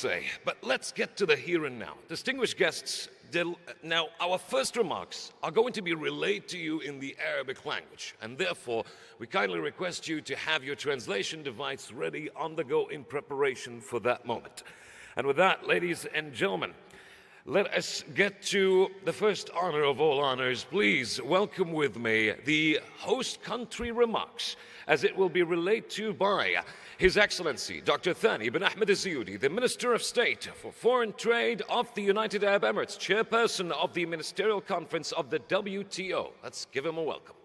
say. But let's get to the here and now. Distinguished guests, now our first remarks are going to be relayed to you in the Arabic language, and therefore we kindly request you to have your translation device ready on the go in preparation for that moment. And with that, ladies and gentlemen, let us get to the first honor of all honors. Please welcome with me the host country remarks, as it will be relayed to you by His Excellency Dr. Thani bin Ahmed Az-Ziyudi, the Minister of State for Foreign Trade of the United Arab Emirates, Chairperson of the Ministerial Conference of the WTO. Let's give him a welcome.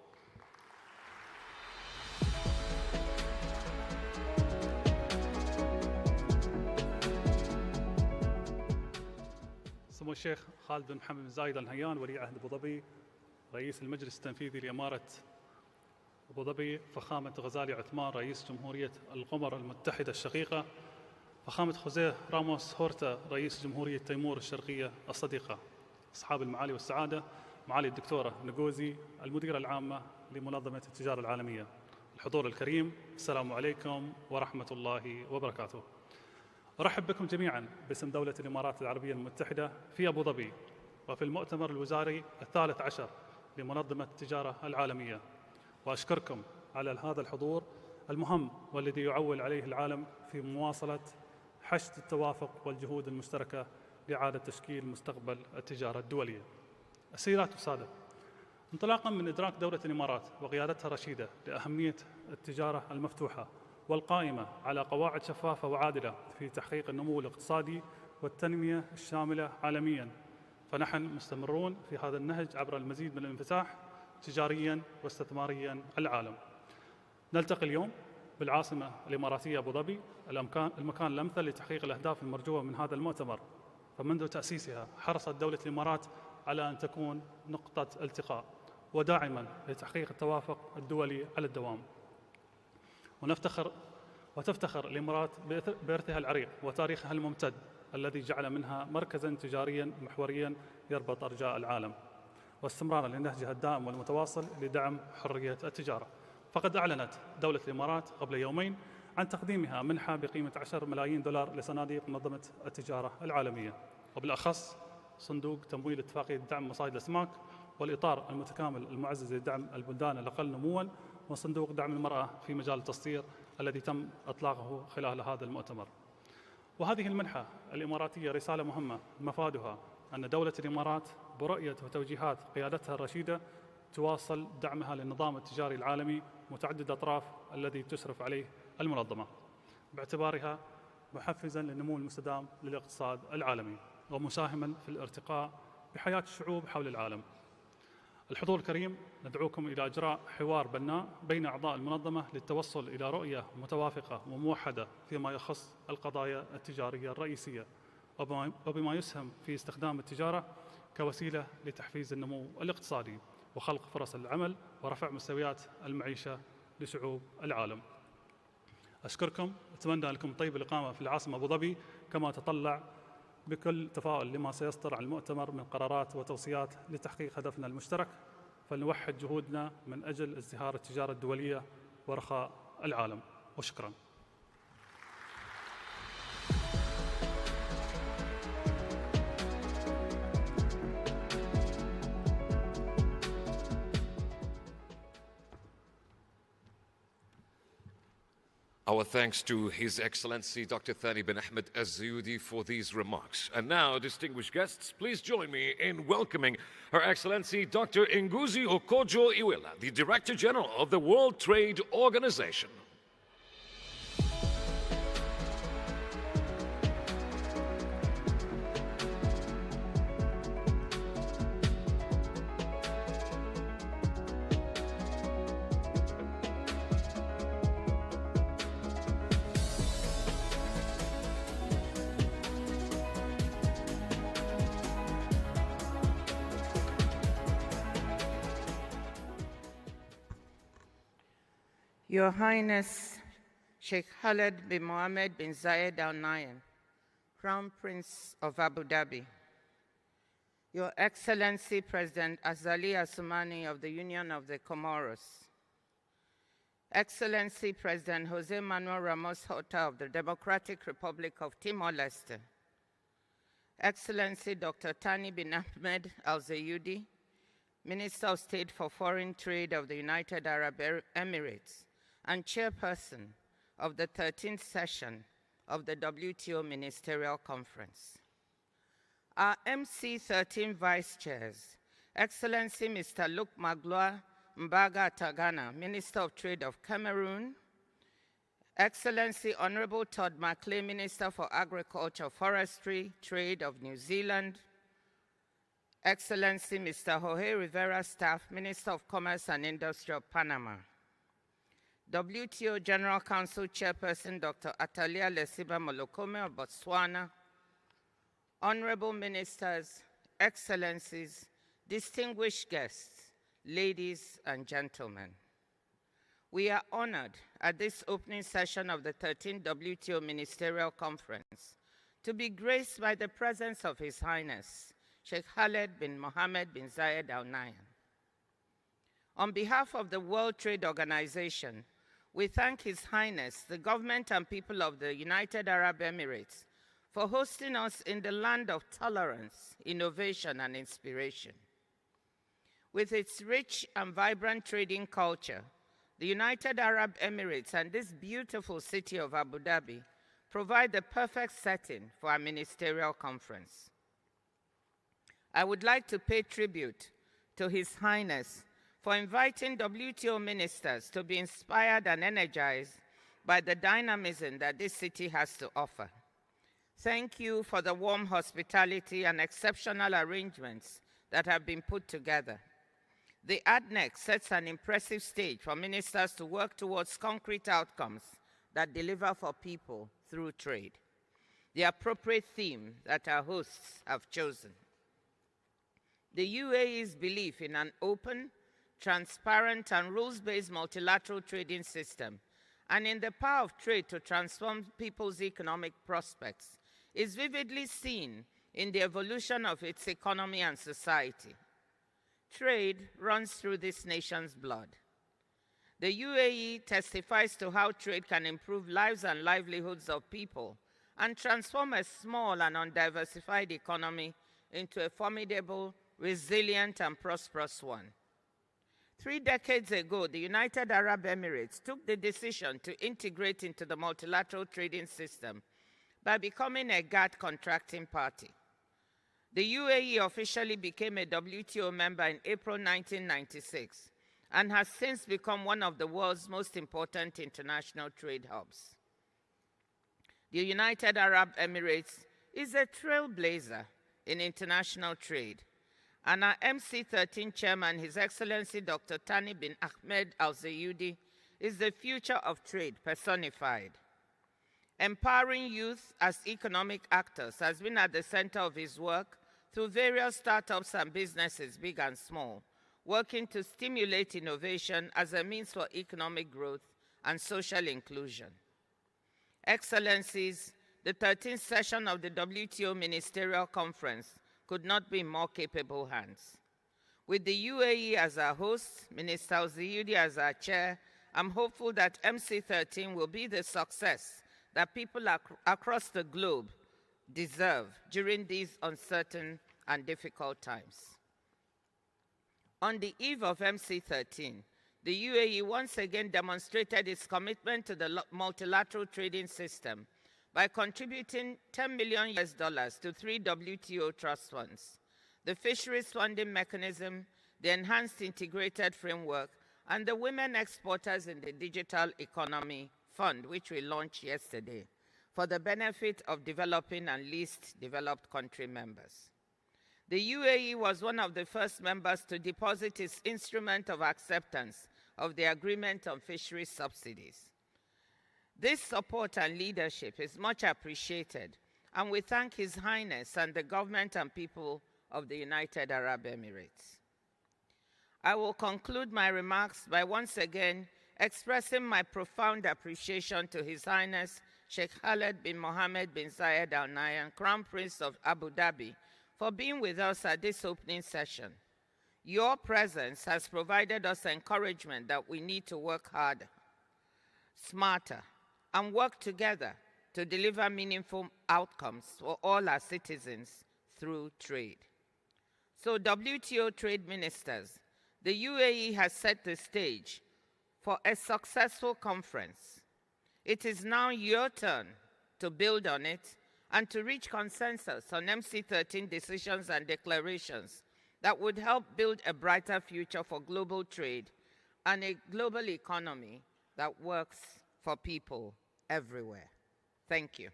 سمو الشيخ خالد بن محمد بن زايد آل نهيان ولي عهد أبو ظبي، رئيس المجلس التنفيذي لإمارة أبو ظبي، فخامة غزالي عثمان رئيس جمهورية القمر المتحدة الشقيقة، فخامة خوزيه راموس هورتا رئيس جمهورية تيمور الشرقية الصديقة، أصحاب المعالي والسعادة، معالي الدكتورة نجوزي المديرة العامة لمنظمة التجارة العالمية، الحضور الكريم، السلام عليكم ورحمة الله وبركاته. أرحب بكم جميعاً باسم دولة الإمارات العربية المتحدة في أبو ظبي وفي المؤتمر الوزاري الثالث عشر لمنظمة التجارة العالمية، وأشكركم على هذا الحضور المهم والذي يعول عليه العالم في مواصلة حشد التوافق والجهود المشتركة لإعادة تشكيل مستقبل التجارة الدولية. السيدات والسادة، انطلاقاً من إدراك دولة الإمارات وقيادتها الرشيدة لأهمية التجارة المفتوحة والقائمة على قواعد شفافة وعادلة في تحقيق النمو الاقتصادي والتنمية الشاملة عالمياً، فنحن مستمرون في هذا النهج عبر المزيد من الانفتاح تجارياً واستثمارياً على العالم. نلتقي اليوم بالعاصمة الإماراتية أبو ظبي، المكان الأمثل لتحقيق الأهداف المرجوة من هذا المؤتمر، فمنذ تأسيسها حرصت دولة الإمارات على أن تكون نقطة التقاء وداعماً لتحقيق التوافق الدولي على الدوام. وتفتخر الإمارات بإرثها العريق وتاريخها الممتد الذي جعل منها مركزاً تجارياً محورياً يربط أرجاء العالم، واستمرارا لنهجها الدائم والمتواصل لدعم حرية التجارة. فقد أعلنت دولة الإمارات قبل يومين عن تقديمها منحة بقيمة 10 ملايين دولار لصناديق منظمة التجارة العالمية، وبالأخص صندوق تمويل اتفاقية دعم مصايد الأسماك، والإطار المتكامل المعزز لدعم البلدان الأقل نمواً، وصندوق دعم المرأة في مجال التصدير الذي تم إطلاقه خلال هذا المؤتمر. وهذه المنحة الإماراتية رسالة مهمة مفادها أن دولة الإمارات برؤية وتوجيهات قيادتها الرشيدة تواصل دعمها للنظام التجاري العالمي متعدد الأطراف الذي تشرف عليه المنظمة، باعتبارها محفزاً للنمو المستدام للاقتصاد العالمي ومساهماً في الارتقاء بحياة الشعوب حول العالم. الحضور الكريم، ندعوكم إلى إجراء حوار بناء بين أعضاء المنظمة للتوصل إلى رؤية متوافقة وموحدة فيما يخص القضايا التجارية الرئيسية، وبما يسهم في استخدام التجارة كوسيلة لتحفيز النمو الاقتصادي وخلق فرص العمل ورفع مستويات المعيشة لشعوب العالم. أشكركم، أتمنى لكم طيب الإقامة في العاصمة أبو ظبي، كما أتطلع بكل تفاؤل لما سيصدر عن المؤتمر من قرارات وتوصيات لتحقيق هدفنا المشترك، فلنوحد جهودنا من أجل ازدهار التجارة الدولية ورخاء العالم. وشكراً. Our thanks to His Excellency Dr. Thani bin Ahmed Az-Ziyudi for these remarks. And now, distinguished guests, please join me in welcoming Her Excellency Dr. Nguzi Okojo Iweala, the Director General of the World Trade Organization. Your Highness Sheikh Khaled bin Mohammed bin Zayed Al Nahyan, Crown Prince of Abu Dhabi, Your Excellency President Azali Assoumani of the Union of the Comoros, Excellency President Jose Manuel Ramos Horta of the Democratic Republic of Timor-Leste, Excellency Dr. Thani bin Ahmed Al Zayudi, Minister of State for Foreign Trade of the United Arab Emirates and Chairperson of the 13th session of the WTO Ministerial Conference. Our MC13 Vice Chairs, Excellency Mr. Luke Magloire Mbaga Tagana, Minister of Trade of Cameroon, Excellency Honorable Todd Macleay, Minister for Agriculture, Forestry, Trade of New Zealand, Excellency Mr. Jorge Rivera Staff, Minister of Commerce and Industry of Panama, WTO General Council Chairperson Dr. Atalia Lesiba Molokome of Botswana, Honorable Ministers, Excellencies, distinguished guests, ladies and gentlemen. We are honored at this opening session of the 13th WTO Ministerial Conference to be graced by the presence of His Highness, Sheikh Khaled bin Mohammed bin Zayed Al Nahyan. On behalf of the World Trade Organization, we thank His Highness, the government and people of the United Arab Emirates, for hosting us in the land of tolerance, innovation, and inspiration. With its rich and vibrant trading culture, the United Arab Emirates and this beautiful city of Abu Dhabi provide the perfect setting for our ministerial conference. I would like to pay tribute to His Highness for inviting WTO ministers to be inspired and energized by the dynamism that this city has to offer. Thank you for the warm hospitality and exceptional arrangements that have been put together. The ADNEC sets an impressive stage for ministers to work towards concrete outcomes that deliver for people through trade. The appropriate theme that our hosts have chosen. The UAE's belief in an open, transparent, and rules-based multilateral trading system and in the power of trade to transform people's economic prospects is vividly seen in the evolution of its economy and society. Trade runs through this nation's blood. The UAE testifies to how trade can improve lives and livelihoods of people and transform a small and undiversified economy into a formidable, resilient, and prosperous one. 3 decades ago, the United Arab Emirates took the decision to integrate into the multilateral trading system by becoming a GATT contracting party. The UAE officially became a WTO member in April 1996 and has since become one of the world's most important international trade hubs. The United Arab Emirates is a trailblazer in international trade, and our MC13 chairman, His Excellency Dr. Thani bin Ahmed Al Zayudi, is the future of trade personified. Empowering youth as economic actors has been at the center of his work through various startups and businesses, big and small, working to stimulate innovation as a means for economic growth and social inclusion. Excellencies, the 13th session of the WTO Ministerial Conference could not be in more capable hands. With the UAE as our host, Minister Al-Zayudi as our chair, I'm hopeful that MC13 will be the success that people across the globe deserve during these uncertain and difficult times. On the eve of MC13, the UAE once again demonstrated its commitment to the multilateral trading system by contributing $10 million to 3 WTO trust funds, the Fisheries Funding Mechanism, the Enhanced Integrated Framework, and the Women Exporters in the Digital Economy Fund, which we launched yesterday, for the benefit of developing and least developed country members. The UAE was one of the first members to deposit its instrument of acceptance of the Agreement on Fisheries Subsidies. This support and leadership is much appreciated, and we thank His Highness and the government and people of the United Arab Emirates. I will conclude my remarks by once again expressing my profound appreciation to His Highness Sheikh Khaled bin Mohammed bin Zayed Al Nahyan, Crown Prince of Abu Dhabi, for being with us at this opening session. Your presence has provided us encouragement that we need to work harder. smarter, and work together to deliver meaningful outcomes for all our citizens through trade. So WTO trade ministers, the UAE has set the stage for a successful conference. It is now your turn to build on it and to reach consensus on MC13 decisions and declarations that would help build a brighter future for global trade and a global economy that works for people everywhere. Thank you.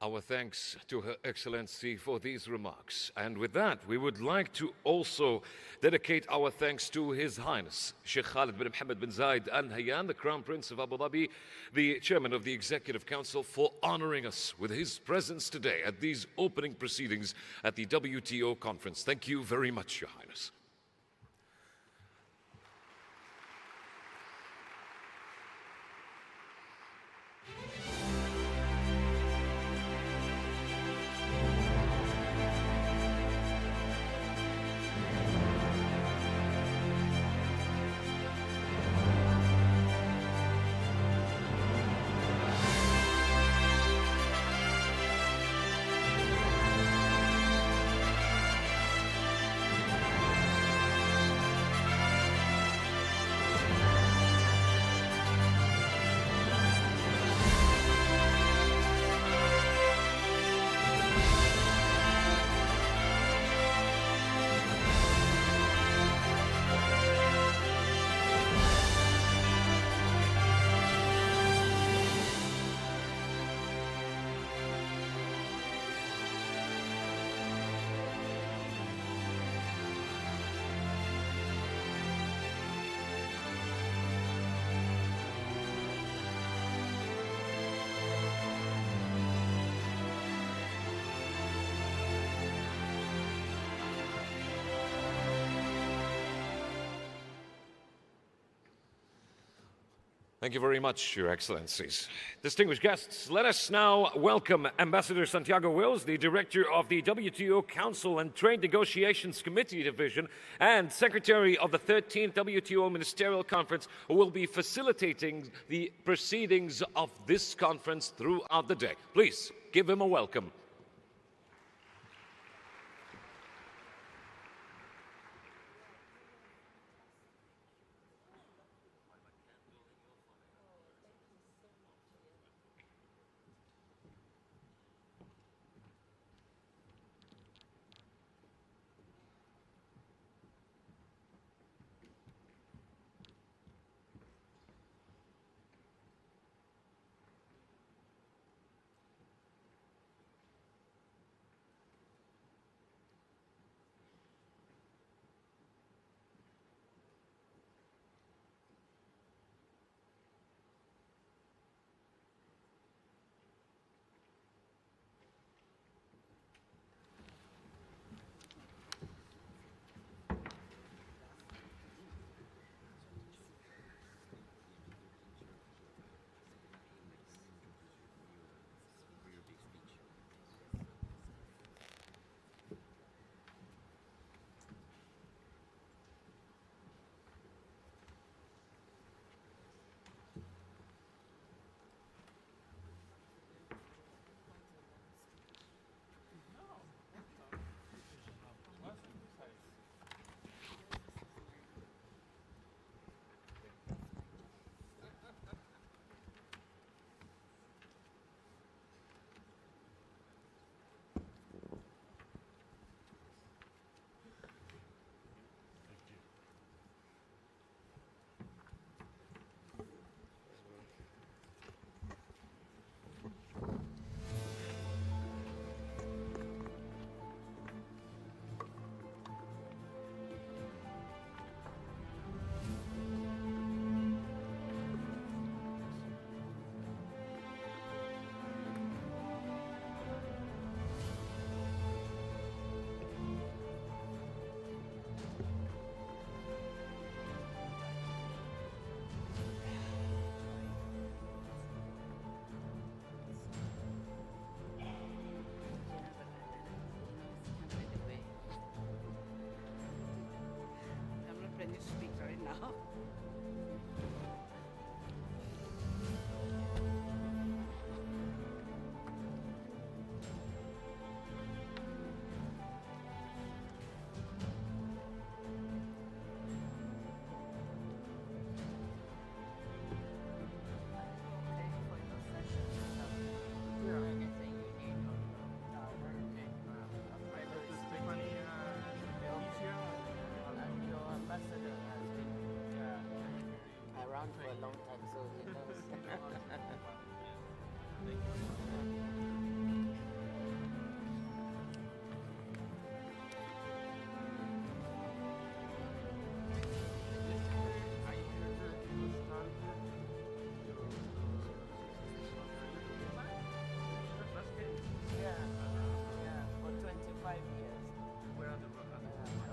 Our thanks to Her Excellency for these remarks. And with that, we would like to also dedicate our thanks to His Highness, Sheikh Khalid bin Mohammed bin Zayed Al Nahyan, the Crown Prince of Abu Dhabi, the Chairman of the Executive Council, for honoring us with his presence today at these opening proceedings at the WTO conference. Thank you very much, Your Highness. Thank you very much, Your Excellencies. Distinguished guests, let us now welcome Ambassador Santiago Wills, the Director of the WTO Council and Trade Negotiations Committee Division and Secretary of the 13th WTO Ministerial Conference, who will be facilitating the proceedings of this conference throughout the day. Please give him a welcome. now. For a long time, so he knows. Yeah, for 25 years. I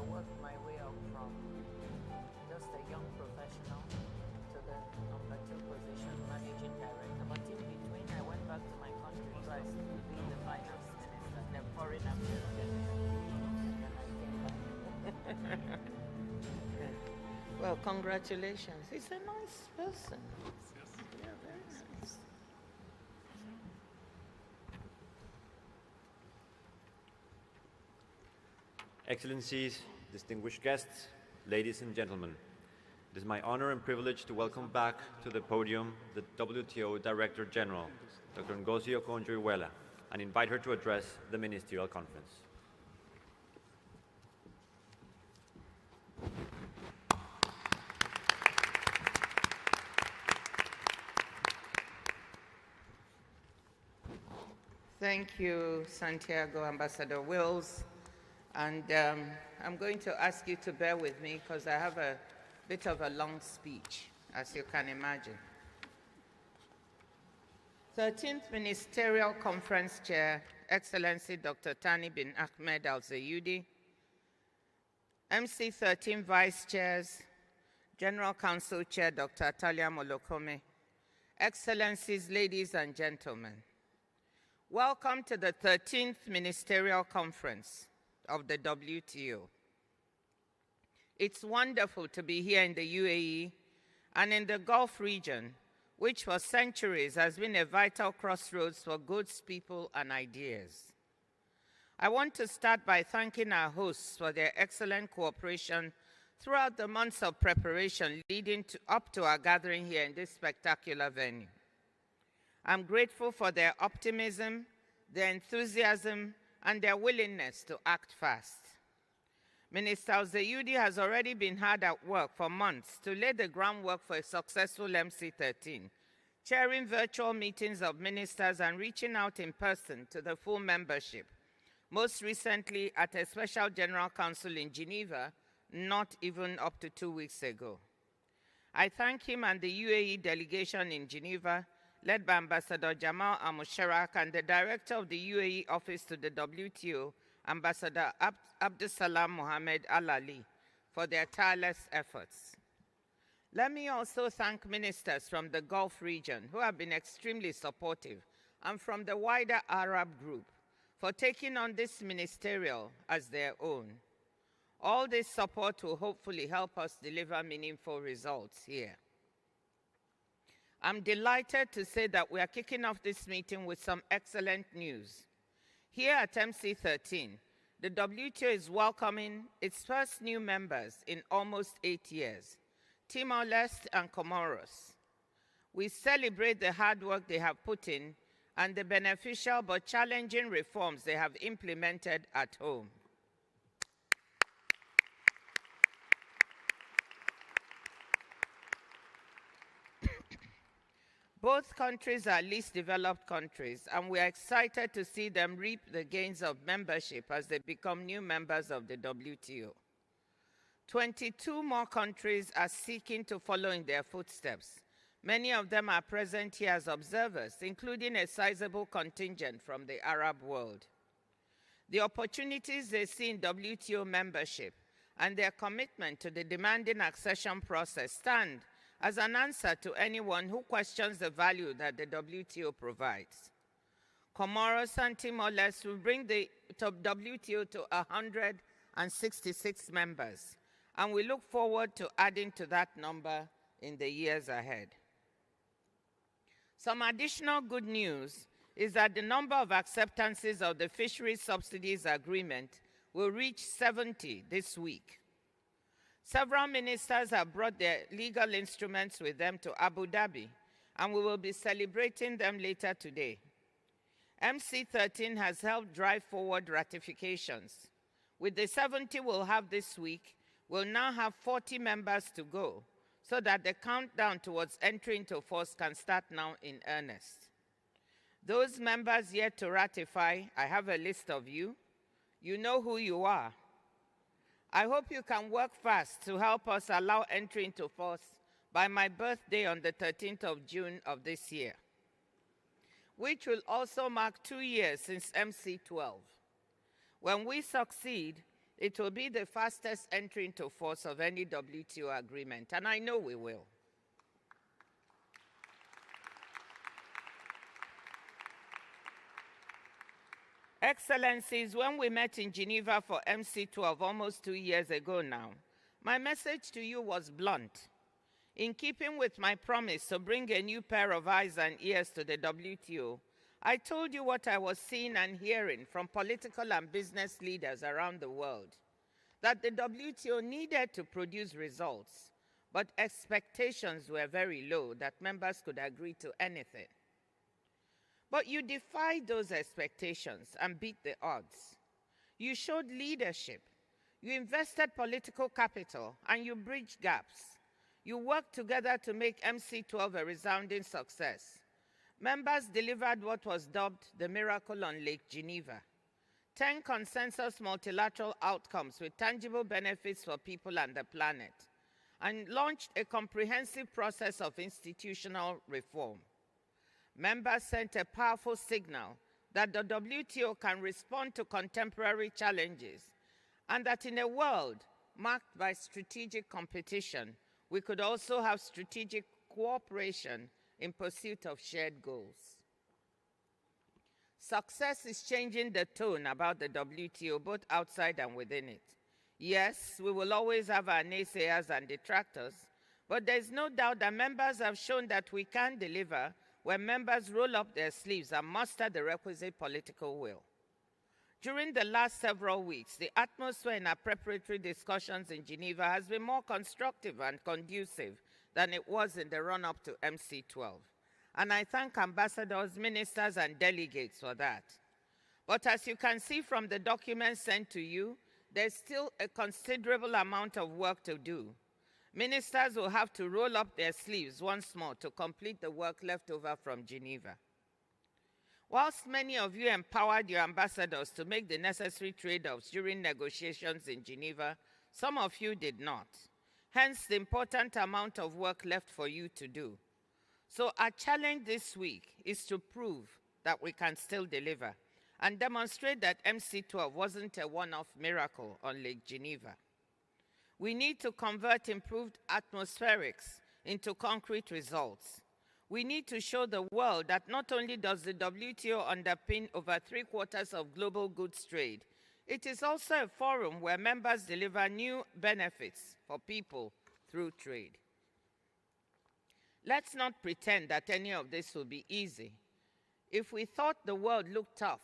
worked my way up from just a young professional to the number 2 position, managing director. But in between, I went back to my country twice to be the finance minister, the foreign affairs minister, and then I came back. Well, congratulations. He's a nice person. Yeah, very nice. Excellencies, distinguished guests, ladies and gentlemen, it is my honor and privilege to welcome back to the podium the WTO Director General, Dr. Ngozi Okonjo-Iweala, and invite her to address the Ministerial Conference. Thank you, Santiago, Ambassador Wills. And I'm going to ask you to bear with me because I have a bit of a long speech, as you can imagine. 13th Ministerial Conference Chair, Excellency Dr. Thani bin Ahmed Al-Zayudi, MC13 Vice Chairs, General Council Chair Dr. Atalia Molokome, Excellencies, ladies and gentlemen, welcome to the 13th Ministerial Conference of the WTO. It's wonderful to be here in the UAE and in the Gulf region, which for centuries has been a vital crossroads for goods, people, and ideas. I want to start by thanking our hosts for their excellent cooperation throughout the months of preparation leading up to our gathering here in this spectacular venue. I'm grateful for their optimism, their enthusiasm, and their willingness to act fast. Minister Al-Zayudi has already been hard at work for months to lay the groundwork for a successful MC13, chairing virtual meetings of ministers and reaching out in person to the full membership, most recently at a special General Council in Geneva, not even up to 2 weeks ago. I thank him and the UAE delegation in Geneva, led by Ambassador Jamal Al-Musharak and the Director of the UAE Office to the WTO, Ambassador Abdusalam Mohammed Al-Ali, for their tireless efforts. Let me also thank ministers from the Gulf region who have been extremely supportive, and from the wider Arab group for taking on this ministerial as their own. All this support will hopefully help us deliver meaningful results here. I'm delighted to say that we are kicking off this meeting with some excellent news. Here at MC13, the WTO is welcoming its first new members in almost 8 years, Timor-Leste and Comoros. We celebrate the hard work they have put in and the beneficial but challenging reforms they have implemented at home. Both countries are least developed countries, and we are excited to see them reap the gains of membership as they become new members of the WTO. 22 more countries are seeking to follow in their footsteps. Many of them are present here as observers, including a sizable contingent from the Arab world. The opportunities they see in WTO membership and their commitment to the demanding accession process stand as an answer to anyone who questions the value that the WTO provides. Comoros and Timor-Leste will bring the WTO to 166 members, and we look forward to adding to that number in the years ahead. Some additional good news is that the number of acceptances of the Fisheries Subsidies Agreement will reach 70 this week. Several ministers have brought their legal instruments with them to Abu Dhabi, and we will be celebrating them later today. MC13 has helped drive forward ratifications. With the 70 we'll have this week, we'll now have 40 members to go, so that the countdown towards entry into force can start now in earnest. Those members yet to ratify, I have a list of you. You know who you are. I hope you can work fast to help us allow entry into force by my birthday on the 13th of June of this year, which will also mark 2 years since MC12. When we succeed, it will be the fastest entry into force of any WTO agreement, and I know we will. Excellencies, when we met in Geneva for MC12 almost 2 years ago now, my message to you was blunt. In keeping with my promise to bring a new pair of eyes and ears to the WTO, I told you what I was seeing and hearing from political and business leaders around the world, that the WTO needed to produce results, but expectations were very low that members could agree to anything. But you defied those expectations and beat the odds. You showed leadership. You invested political capital and you bridged gaps. You worked together to make MC12 a resounding success. Members delivered what was dubbed the miracle on Lake Geneva. 10 consensus multilateral outcomes with tangible benefits for people and the planet, and launched a comprehensive process of institutional reform. Members sent a powerful signal that the WTO can respond to contemporary challenges, and that in a world marked by strategic competition, we could also have strategic cooperation in pursuit of shared goals. Success is changing the tone about the WTO, both outside and within it. Yes, we will always have our naysayers and detractors, but there's no doubt that members have shown that we can deliver when members roll up their sleeves and muster the requisite political will. During the last several weeks, the atmosphere in our preparatory discussions in Geneva has been more constructive and conducive than it was in the run-up to MC12. And I thank ambassadors, ministers, and delegates for that. But as you can see from the documents sent to you, there's still a considerable amount of work to do. Ministers will have to roll up their sleeves once more to complete the work left over from Geneva. Whilst many of you empowered your ambassadors to make the necessary trade-offs during negotiations in Geneva, some of you did not. Hence, the important amount of work left for you to do. So our challenge this week is to prove that we can still deliver and demonstrate that MC12 wasn't a one-off miracle on Lake Geneva. We need to convert improved atmospherics into concrete results. We need to show the world that not only does the WTO underpin over 3/4 of global goods trade, it is also a forum where members deliver new benefits for people through trade. Let's not pretend that any of this will be easy. If we thought the world looked tough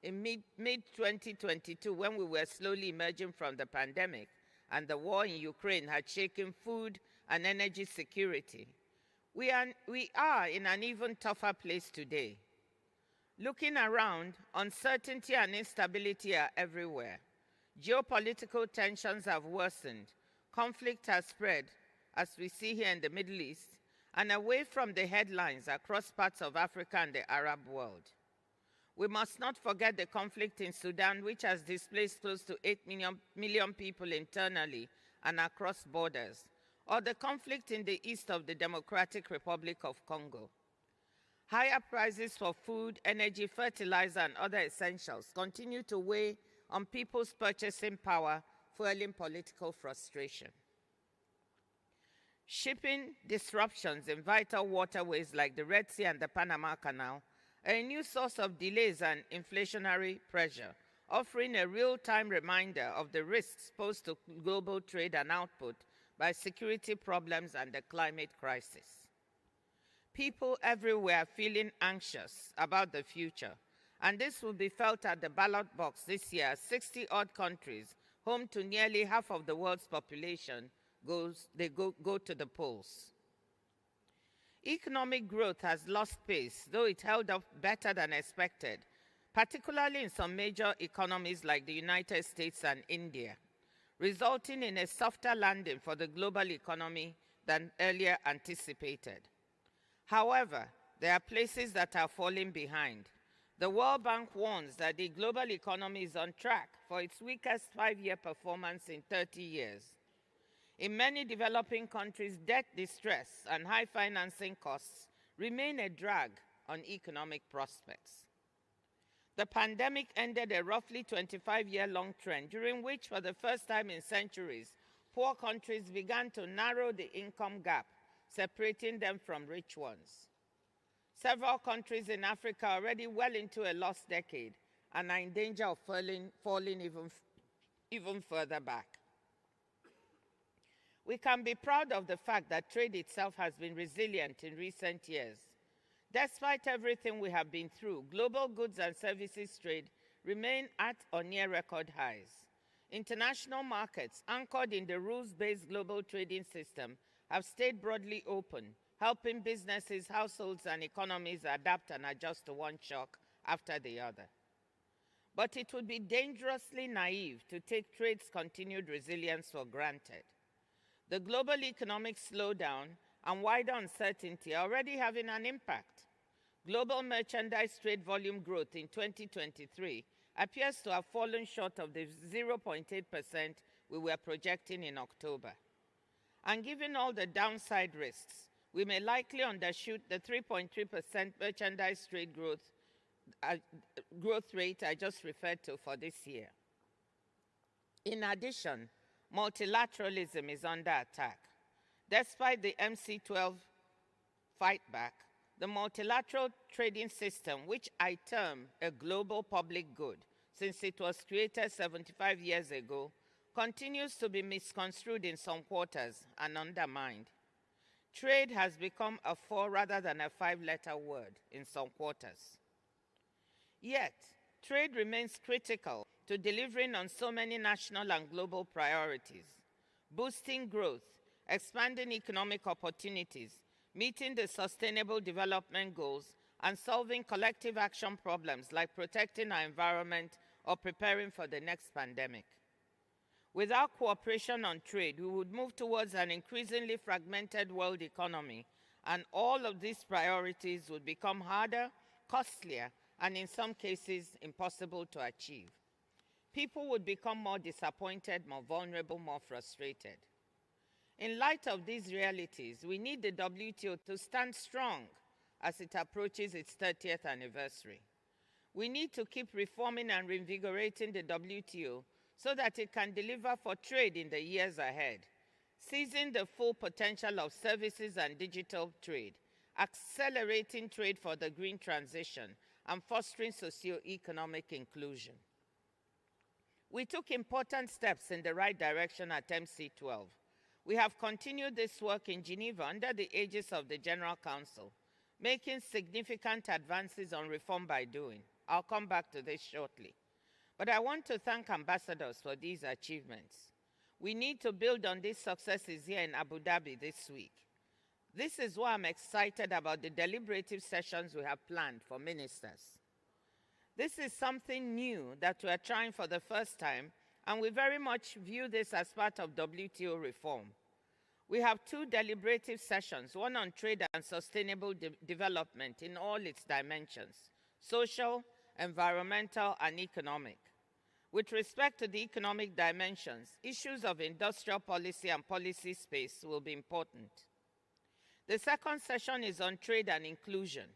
in mid-2022 when we were slowly emerging from the pandemic and the war in Ukraine had shaken food and energy security, we are in an even tougher place today. Looking around, uncertainty and instability are everywhere. Geopolitical tensions have worsened. Conflict has spread, as we see here in the Middle East, and away from the headlines across parts of Africa and the Arab world. We must not forget the conflict in Sudan, which has displaced close to 8 million people internally and across borders, or the conflict in the east of the Democratic Republic of Congo. Higher prices for food, energy, fertilizer, and other essentials continue to weigh on people's purchasing power, fueling political frustration. Shipping disruptions in vital waterways like the Red Sea and the Panama Canal are a new source of delays and inflationary pressure offering a real-time reminder of the risks posed to global trade and output by security problems and the climate crisis. People everywhere are feeling anxious about the future, and this will be felt at the ballot box this year. 60-odd countries, home to nearly half of the world's population, go to the polls. Economic growth has lost pace, though it held up better than expected, particularly in some major economies like the United States and India, resulting in a softer landing for the global economy than earlier anticipated. However, there are places that are falling behind. The World Bank warns that the global economy is on track for its weakest 5-year performance in 30 years. In many developing countries, debt distress and high financing costs remain a drag on economic prospects. The pandemic ended a roughly 25-year-long trend during which, for the first time in centuries, poor countries began to narrow the income gap, separating them from rich ones. Several countries in Africa are already well into a lost decade and are in danger of falling even further back. We can be proud of the fact that trade itself has been resilient in recent years. Despite everything we have been through, global goods and services trade remain at or near record highs. International markets, anchored in the rules-based global trading system, have stayed broadly open, helping businesses, households, and economies adapt and adjust to one shock after the other. But it would be dangerously naive to take trade's continued resilience for granted. The global economic slowdown and wider uncertainty are already having an impact. Global merchandise trade volume growth in 2023 appears to have fallen short of the 0.8% we were projecting in October. And given all the downside risks, we may likely undershoot the 3.3% merchandise trade growth rate I just referred to for this year. In addition, multilateralism is under attack. Despite the MC12 fightback, the multilateral trading system, which I term a global public good since it was created 75 years ago, continues to be misconstrued in some quarters and undermined. Trade has become a 4 rather than a 5-letter word in some quarters. Yet, trade remains critical to delivering on so many national and global priorities, boosting growth, expanding economic opportunities, meeting the Sustainable Development Goals, and solving collective action problems like protecting our environment or preparing for the next pandemic. Without cooperation on trade, we would move towards an increasingly fragmented world economy, and all of these priorities would become harder, costlier, and in some cases, impossible to achieve. People would become more disappointed, more vulnerable, more frustrated. In light of these realities, we need the WTO to stand strong as it approaches its 30th anniversary. We need to keep reforming and reinvigorating the WTO so that it can deliver for trade in the years ahead, seizing the full potential of services and digital trade, accelerating trade for the green transition, and fostering socio-economic inclusion. We took important steps in the right direction at MC12. We have continued this work in Geneva under the aegis of the General Council, making significant advances on reform by doing. I'll come back to this shortly. But I want to thank ambassadors for these achievements. We need to build on these successes here in Abu Dhabi this week. This is why I'm excited about the deliberative sessions we have planned for ministers. This is something new that we are trying for the first time, and we very much view this as part of WTO reform. We have 2 deliberative sessions, one on trade and sustainable development in all its dimensions: social, environmental, and economic. With respect to the economic dimensions, issues of industrial policy and policy space will be important. The second session is on trade and inclusion.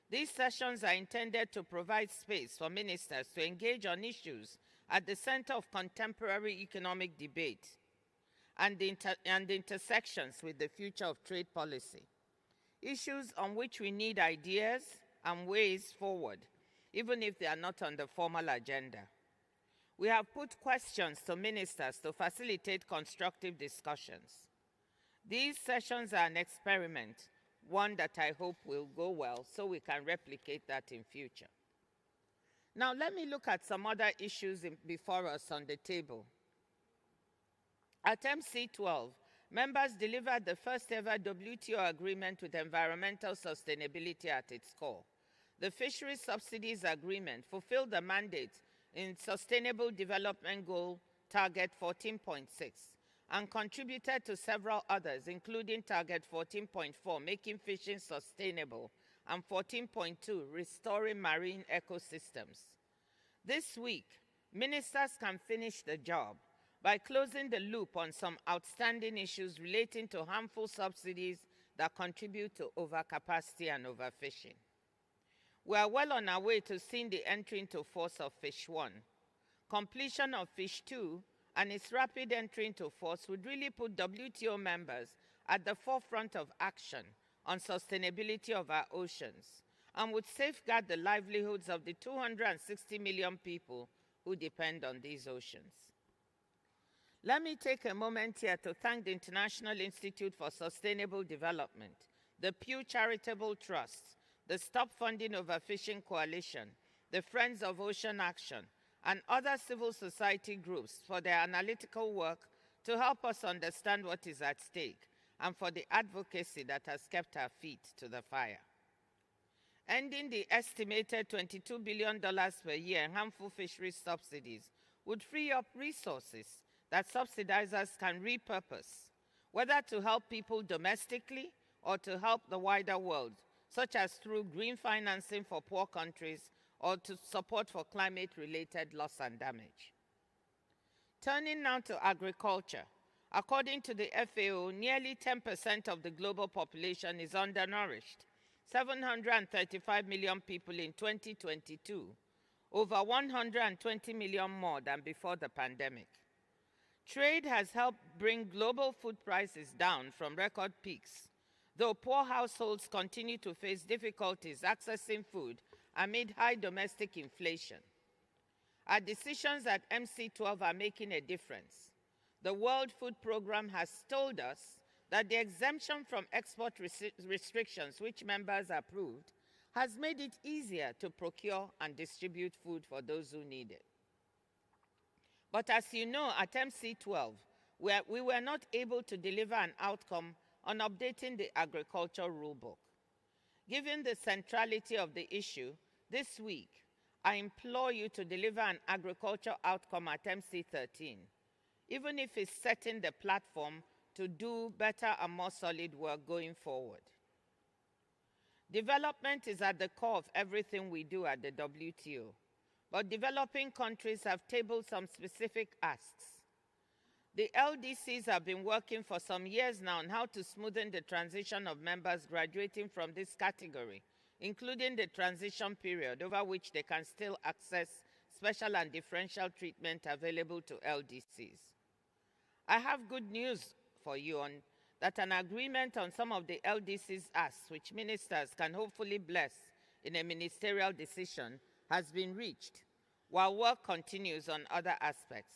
These sessions are intended to provide space for ministers to engage on issues at the center of contemporary economic debate and the intersections with the future of trade policy. Issues on which we need ideas and ways forward, even if they are not on the formal agenda. We have put questions to ministers to facilitate constructive discussions. These sessions are an experiment, one that I hope will go well so we can replicate that in future. Now let me look at some other issues before us on the table. At MC12, members delivered the first ever WTO agreement with environmental sustainability at its core. The Fisheries Subsidies Agreement fulfilled the mandate in Sustainable Development Goal Target 14.6 and contributed to several others, including Target 14.4, making fishing sustainable, and 14.2, restoring marine ecosystems. This week, ministers can finish the job by closing the loop on some outstanding issues relating to harmful subsidies that contribute to overcapacity and overfishing. We are well on our way to seeing the entry into force of Fish 1. Completion of Fish 2 and its rapid entry into force would really put WTO members at the forefront of action on sustainability of our oceans and would safeguard the livelihoods of the 260 million people who depend on these oceans. Let me take a moment here to thank the International Institute for Sustainable Development, the Pew Charitable Trust, the Stop Funding Overfishing Coalition, the Friends of Ocean Action, and other civil society groups for their analytical work to help us understand what is at stake and for the advocacy that has kept our feet to the fire. Ending the estimated $22 billion per year in harmful fisheries subsidies would free up resources that subsidizers can repurpose, whether to help people domestically or to help the wider world, such as through green financing for poor countries or to support for climate-related loss and damage. Turning now to agriculture. According to the FAO, nearly 10% of the global population is undernourished. 735 million people in 2022, over 120 million more than before the pandemic. Trade has helped bring global food prices down from record peaks, though poor households continue to face difficulties accessing food amid high domestic inflation. Our decisions at MC12 are making a difference. The World Food Programme has told us that the exemption from export restrictions, which members approved, has made it easier to procure and distribute food for those who need it. But as you know, at MC12, we were not able to deliver an outcome on updating the agriculture rulebook. Given the centrality of the issue, this week, I implore you to deliver an agriculture outcome at MC13, even if it's setting the platform to do better and more solid work going forward. Development is at the core of everything we do at the WTO, but developing countries have tabled some specific asks. The LDCs have been working for some years now on how to smoothen the transition of members graduating from this category, including the transition period over which they can still access special and differential treatment available to LDCs. I have good news for you on that an agreement on some of the LDCs asks, which ministers can hopefully bless in a ministerial decision, has been reached, while work continues on other aspects.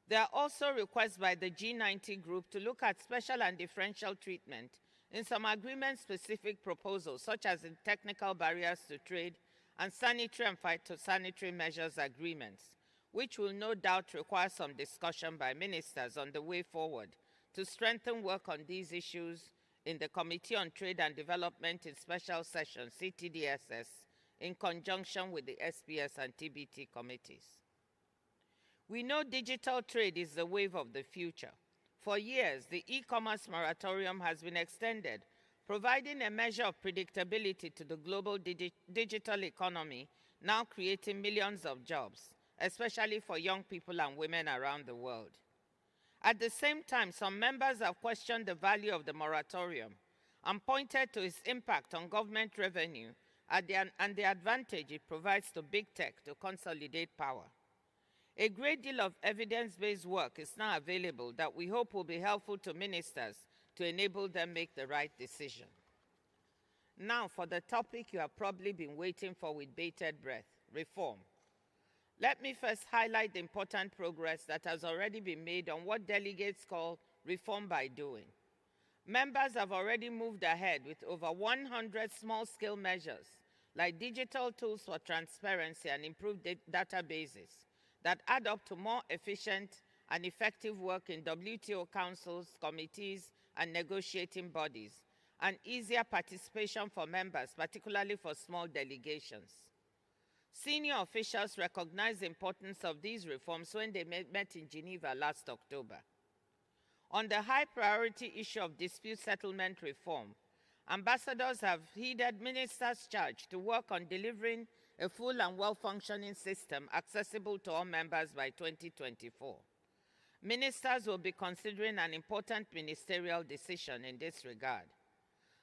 There are also requests by the G90 group to look at special and differential treatment in some agreement-specific proposals, such as in technical barriers to trade and sanitary and phytosanitary measures agreements, which will no doubt require some discussion by ministers on the way forward to strengthen work on these issues in the Committee on Trade and Development in Special Sessions, CTDSS, in conjunction with the SPS and TBT committees. We know digital trade is the wave of the future. For years, the e-commerce moratorium has been extended, providing a measure of predictability to the global digital economy, now creating millions of jobs, especially for young people and women around the world. At the same time, some members have questioned the value of the moratorium and pointed to its impact on government revenue and the advantage it provides to big tech to consolidate power. A great deal of evidence-based work is now available that we hope will be helpful to ministers to enable them make the right decision. Now for the topic you have probably been waiting for with bated breath, reform. Let me first highlight the important progress that has already been made on what delegates call reform by doing. Members have already moved ahead with over 100 small-scale measures, like digital tools for transparency and improved databases that add up to more efficient and effective work in WTO councils, committees, and negotiating bodies, and easier participation for members, particularly for small delegations. Senior officials recognized the importance of these reforms when they met in Geneva last October. On the high priority issue of dispute settlement reform, ambassadors have heeded ministers' charge to work on delivering a full and well-functioning system accessible to all members by 2024. Ministers will be considering an important ministerial decision in this regard.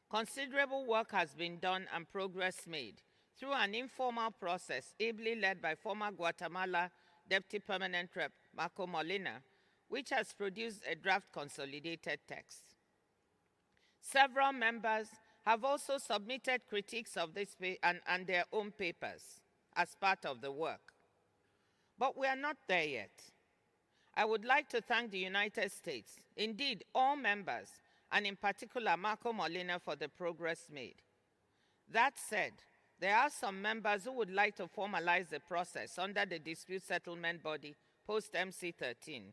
Considerable work has been done and progress made through an informal process ably led by former Guatemala Deputy Permanent Rep Marco Molina, which has produced a draft consolidated text. Several members have also submitted critiques of this and their own papers as part of the work. But we are not there yet. I would like to thank the United States, indeed all members, and in particular Marco Molina for the progress made. That said, there are some members who would like to formalize the process under the dispute settlement body post-MC13,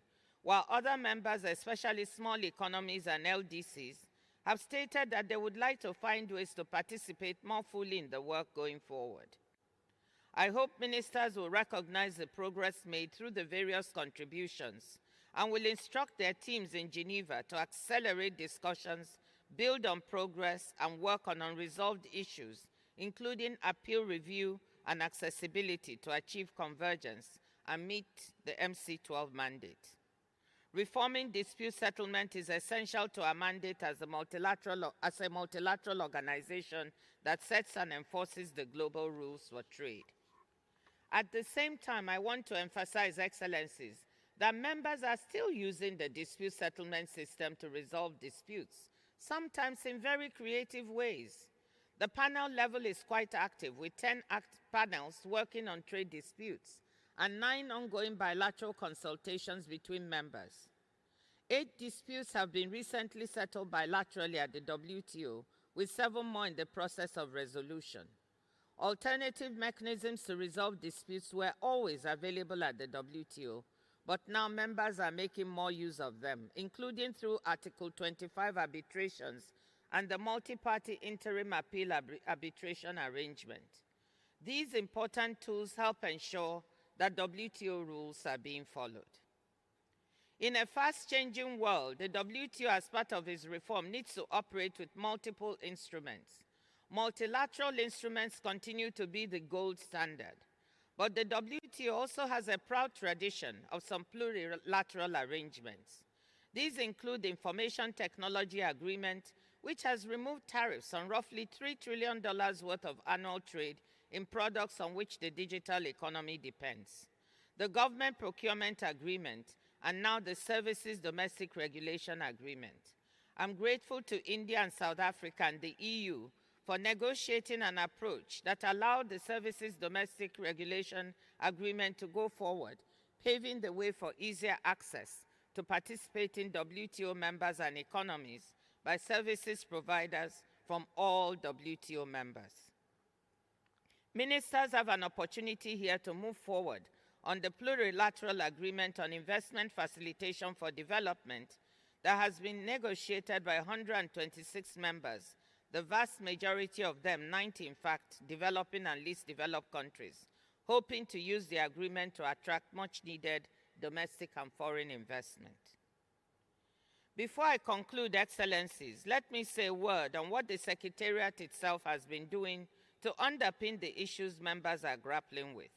while other members, especially small economies and LDCs, have stated that they would like to find ways to participate more fully in the work going forward. I hope ministers will recognize the progress made through the various contributions and will instruct their teams in Geneva to accelerate discussions, build on progress, and work on unresolved issues, including appeal review and accessibility to achieve convergence and meet the MC12 mandate. Reforming dispute settlement is essential to our mandate as a multilateral organization that sets and enforces the global rules for trade. At the same time, I want to emphasize, Excellencies, that members are still using the dispute settlement system to resolve disputes, sometimes in very creative ways. The panel level is quite active, with 10 panels working on trade disputes and 9 ongoing bilateral consultations between members. 8 disputes have been recently settled bilaterally at the WTO, with 7 more in the process of resolution. Alternative mechanisms to resolve disputes were always available at the WTO, but now members are making more use of them, including through Article 25 arbitrations and the multi-party interim appeal arbitration arrangement. These important tools help ensure that WTO rules are being followed. In a fast-changing world, the WTO, as part of its reform, needs to operate with multiple instruments. Multilateral instruments continue to be the gold standard, but the WTO also has a proud tradition of some plurilateral arrangements. These include the Information Technology Agreement, which has removed tariffs on roughly $3 trillion worth of annual trade in products on which the digital economy depends, the Government Procurement Agreement, and now the Services Domestic Regulation Agreement. I'm grateful to India and South Africa and the EU for negotiating an approach that allowed the Services Domestic Regulation Agreement to go forward, paving the way for easier access to participating WTO members and economies by services providers from all WTO members. Ministers have an opportunity here to move forward on the plurilateral agreement on investment facilitation for development that has been negotiated by 126 members, the vast majority of them, 90 in fact, developing and least developed countries, hoping to use the agreement to attract much needed domestic and foreign investment. Before I conclude, Excellencies, let me say a word on what the Secretariat itself has been doing to underpin the issues members are grappling with.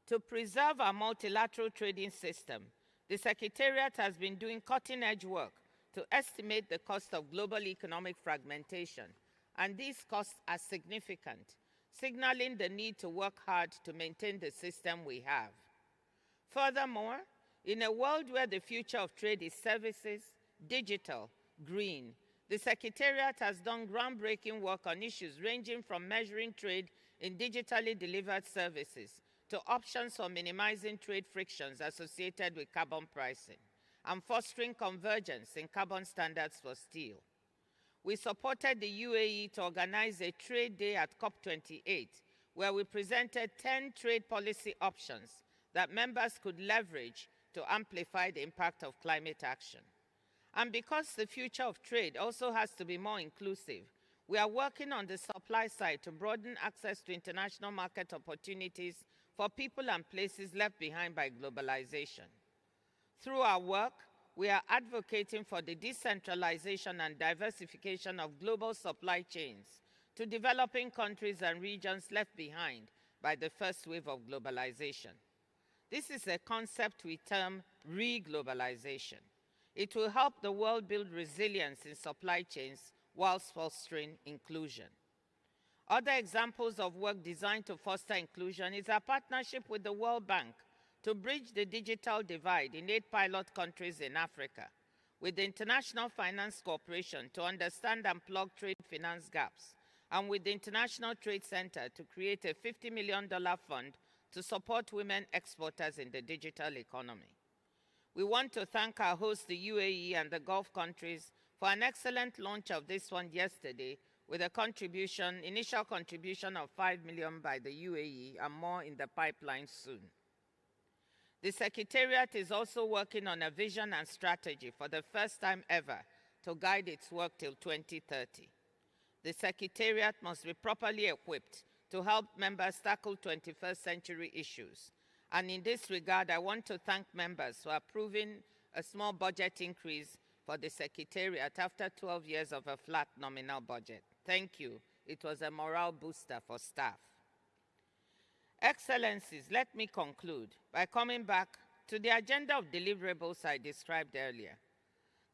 To preserve our multilateral trading system, the Secretariat has been doing cutting-edge work to estimate the cost of global economic fragmentation, and these costs are significant, signaling the need to work hard to maintain the system we have. Furthermore, in a world where the future of trade is services, digital, green, the Secretariat has done groundbreaking work on issues ranging from measuring trade in digitally delivered services to options for minimizing trade frictions associated with carbon pricing and fostering convergence in carbon standards for steel. We supported the UAE to organize a trade day at COP28, where we presented 10 trade policy options that members could leverage to amplify the impact of climate action. And because the future of trade also has to be more inclusive, we are working on the supply side to broaden access to international market opportunities for people and places left behind by globalization. Through our work, we are advocating for the decentralization and diversification of global supply chains to developing countries and regions left behind by the first wave of globalization. This is a concept we term re-globalization. It will help the world build resilience in supply chains whilst fostering inclusion. Other examples of work designed to foster inclusion is our partnership with the World Bank to bridge the digital divide in 8 pilot countries in Africa, with the International Finance Corporation to understand and plug trade finance gaps, and with the International Trade Center to create a $50 million fund to support women exporters in the digital economy. We want to thank our host, the UAE, and the Gulf countries for an excellent launch of this one yesterday, with a initial contribution of $5 million by the UAE and more in the pipeline soon. The Secretariat is also working on a vision and strategy for the first time ever to guide its work till 2030. The Secretariat must be properly equipped to help members tackle 21st century issues. And in this regard, I want to thank members for approving a small budget increase for the Secretariat after 12 years of a flat nominal budget. Thank you. It was a morale booster for staff. Excellencies, let me conclude by coming back to the agenda of deliverables I described earlier.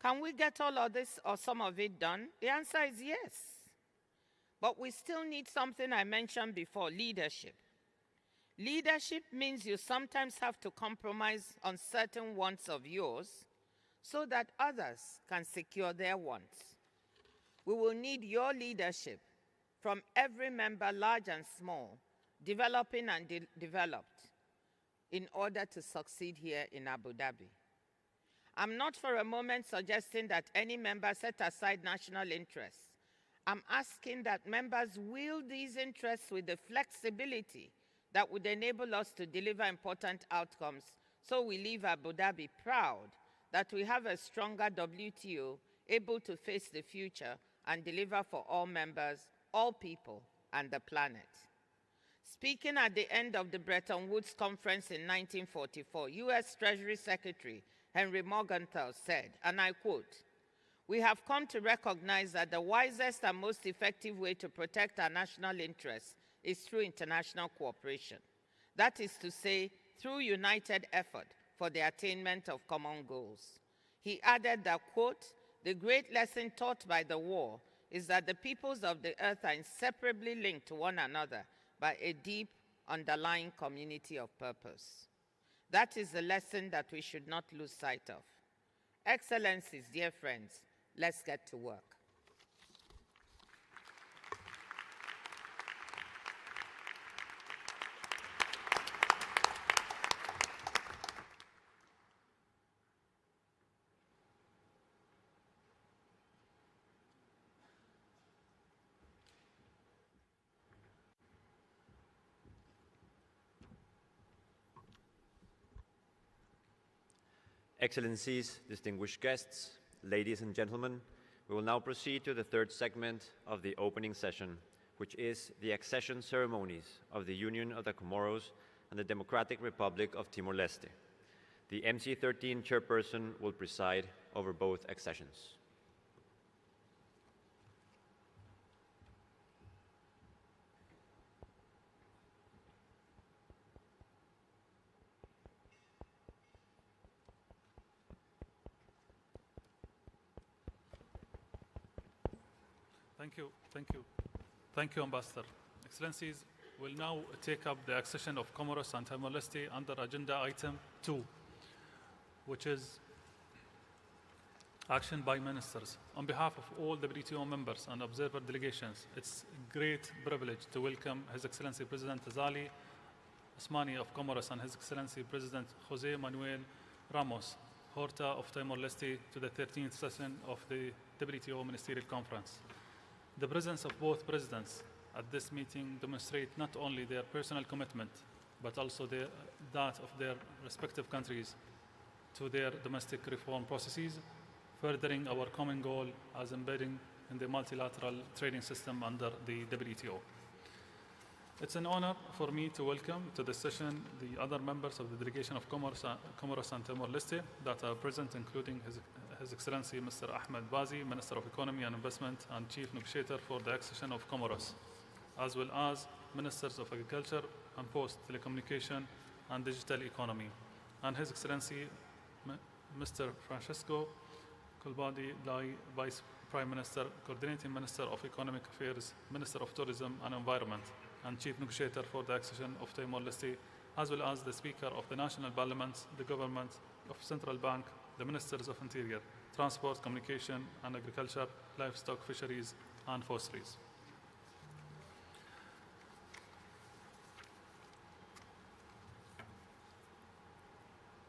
Can we get all of this or some of it done? The answer is yes. But we still need something I mentioned before, leadership. Leadership means you sometimes have to compromise on certain wants of yours so that others can secure their wants. We will need your leadership from every member, large and small, developing and developed, in order to succeed here in Abu Dhabi. I'm not for a moment suggesting that any member set aside national interests. I'm asking that members wield these interests with the flexibility that would enable us to deliver important outcomes, so we leave Abu Dhabi proud that we have a stronger WTO able to face the future and deliver for all members, all people, and the planet. Speaking at the end of the Bretton Woods Conference in 1944, U.S. Treasury Secretary Henry Morgenthau said, and I quote, "We have come to recognize that the wisest and most effective way to protect our national interests is through international cooperation. That is to say, through united effort for the attainment of common goals." He added that, quote, "The great lesson taught by the war is that the peoples of the earth are inseparably linked to one another by a deep underlying community of purpose." That is the lesson that we should not lose sight of. Excellencies, dear friends, let's get to work. Excellencies, distinguished guests, ladies and gentlemen, we will now proceed to the third segment of the opening session, which is the accession ceremonies of the Union of the Comoros and the Democratic Republic of Timor-Leste. The MC13 chairperson will preside over both accessions. Thank you, Ambassador. Excellencies, we'll now take up the accession of Comoros and Timor-Leste under Agenda Item 2, which is action by ministers. On behalf of all the WTO members and observer delegations, it's a great privilege to welcome His Excellency President Azali Osmani of Comoros and His Excellency President Jose Manuel Ramos Horta of Timor-Leste to the 13th session of the WTO Ministerial Conference. The presence of both presidents at this meeting demonstrate not only their personal commitment, but also that of their respective countries to their domestic reform processes, furthering our common goal as embedding in the multilateral trading system under the WTO. It's an honor for me to welcome to this session the other members of the delegation of Comoros and Timor-Leste that are present, including His Excellency Mr. Ahmed Bazi, Minister of Economy and Investment and Chief Negotiator for the accession of Comoros, as well as Ministers of Agriculture and Post, Telecommunication and Digital Economy, and His Excellency Mr. Francesco Colbadi Lai, Vice Prime Minister, Coordinating Minister of Economic Affairs, Minister of Tourism and Environment, and Chief Negotiator for the accession of Timor-Leste, as well as the Speaker of the National Parliament, the Government of Central Bank, the Ministers of Interior, Transport, Communication and Agriculture, Livestock, Fisheries and Forestries.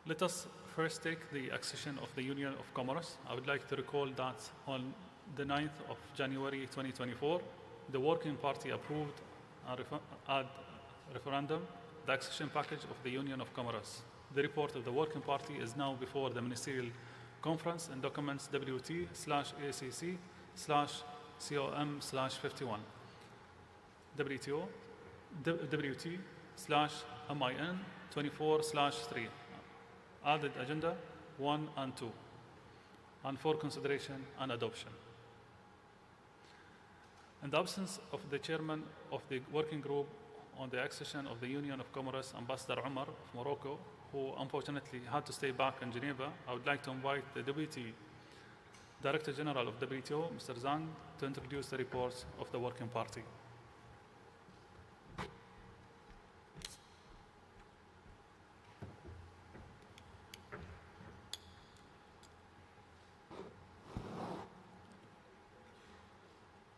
Let us first take the accession of the Union of Comoros. I would like to recall that on the 9th of January 2024, the Working Party approved at referendum the accession package of the Union of Comoros. The report of the Working Party is now before the Ministerial Conference in documents WT/ACC/COM/51, WT/MIN 24/3, added agenda 1 and 2, and for consideration and adoption. In the absence of the chairman of the working group on the accession of the Union of Comoros, Ambassador Omar of Morocco, who unfortunately had to stay back in Geneva, I would like to invite the Deputy Director General of WTO, Mr. Zhang, to introduce the reports of the Working Party.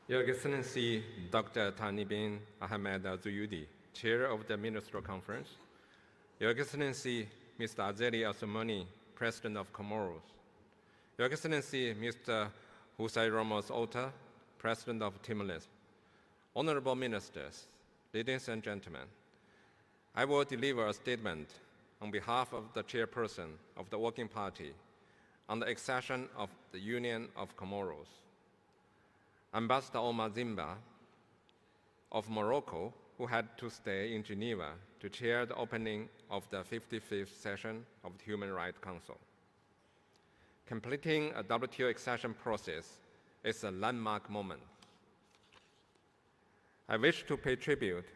Your Excellency Dr. Thani bin Ahmed Al-Zuyudi, Chair of the Ministerial Conference, Your Excellency Mr. Azeri Assoumani, President of Comoros, Your Excellency Mr. Hussein Ramos Horta, President of Timor-Leste, Honorable Ministers, ladies and gentlemen, I will deliver a statement on behalf of the Chairperson of the Working Party on the accession of the Union of Comoros. Ambassador Omar Zimba of Morocco, who had to stay in Geneva to chair the opening of the 55th session of the Human Rights Council. Completing a WTO accession process is a landmark moment. I wish to pay tribute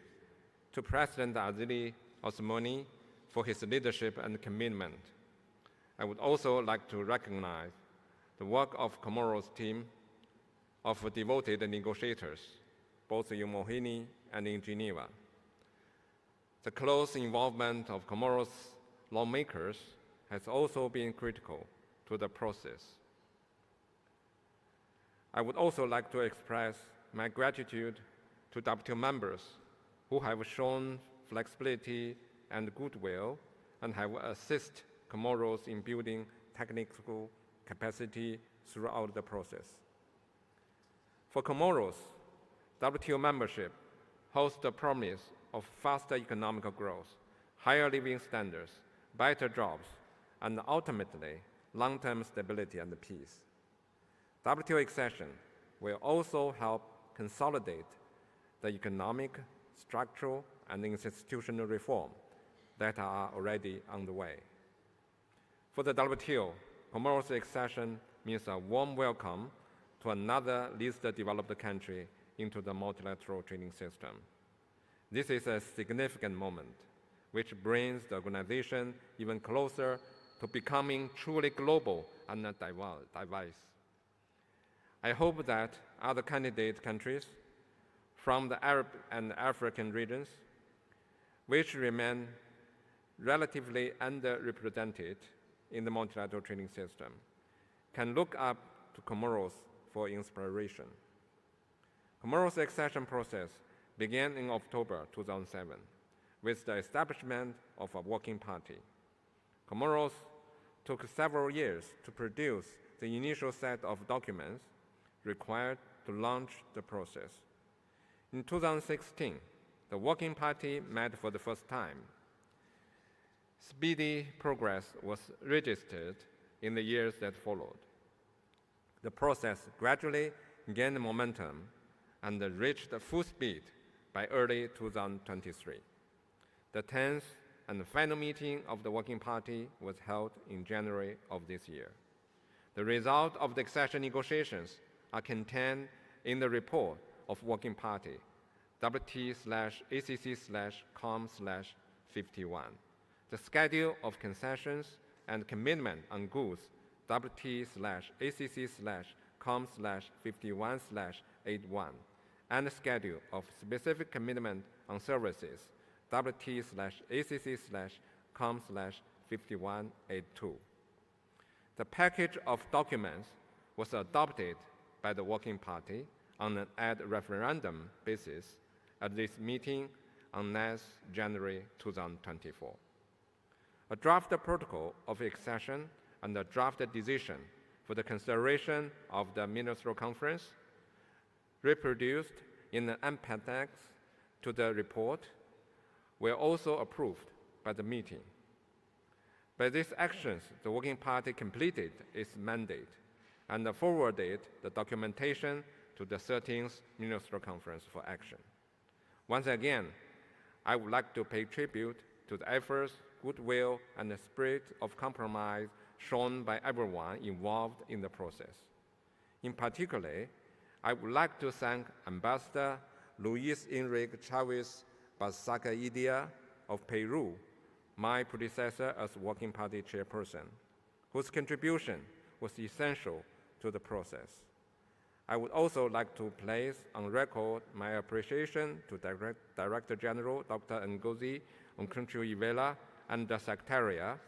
to President Azeri Assoumani for his leadership and commitment. I would also like to recognize the work of Comoros team of devoted negotiators, both in Mohini and in Geneva. The close involvement of Comoros lawmakers has also been critical to the process. I would also like to express my gratitude to WTO members who have shown flexibility and goodwill and have assisted Comoros in building technical capacity throughout the process. For Comoros, WTO membership holds the promise of faster economic growth, higher living standards, better jobs, and ultimately, long-term stability and peace. WTO accession will also help consolidate the economic, structural, and institutional reform that are already underway. For the WTO, Comoros accession means a warm welcome to another least developed country into the multilateral trading system. This is a significant moment, which brings the organization even closer to becoming truly global and diverse. I hope that other candidate countries from the Arab and African regions, which remain relatively underrepresented in the multilateral trading system, can look up to Comoros for inspiration. Comoros' accession process began in October 2007 with the establishment of a working party. Comoros took several years to produce the initial set of documents required to launch the process. In 2016, the working party met for the first time. Speedy progress was registered in the years that followed. The process gradually gained momentum and reached full speed by early 2023. The 10th and final meeting of the Working Party was held in January of this year. The result of the accession negotiations are contained in the report of Working Party, WT/ACC/COM/51. The schedule of concessions and commitment on goods, WT/ACC/COM/51/81, and the schedule of specific commitment on services, WT/ACC/COM/51/82. The package of documents was adopted by the Working Party on an ad referendum basis at this meeting on 9th January 2024. A draft protocol of accession and a draft decision for the consideration of the Ministerial Conference, reproduced in an appendix to the report, were also approved by the meeting. By these actions, the Working Party completed its mandate and forwarded the documentation to the 13th Ministerial Conference for action. Once again, I would like to pay tribute to the efforts, goodwill, and the spirit of compromise shown by everyone involved in the process. In particular, I would like to thank Ambassador Luis Enrique Chavez Basacaidia of Peru, my predecessor as Working Party chairperson, whose contribution was essential to the process. I would also like to place on record my appreciation to Director General Dr. Ngozi Okonjo-Iweala and the Secretariat,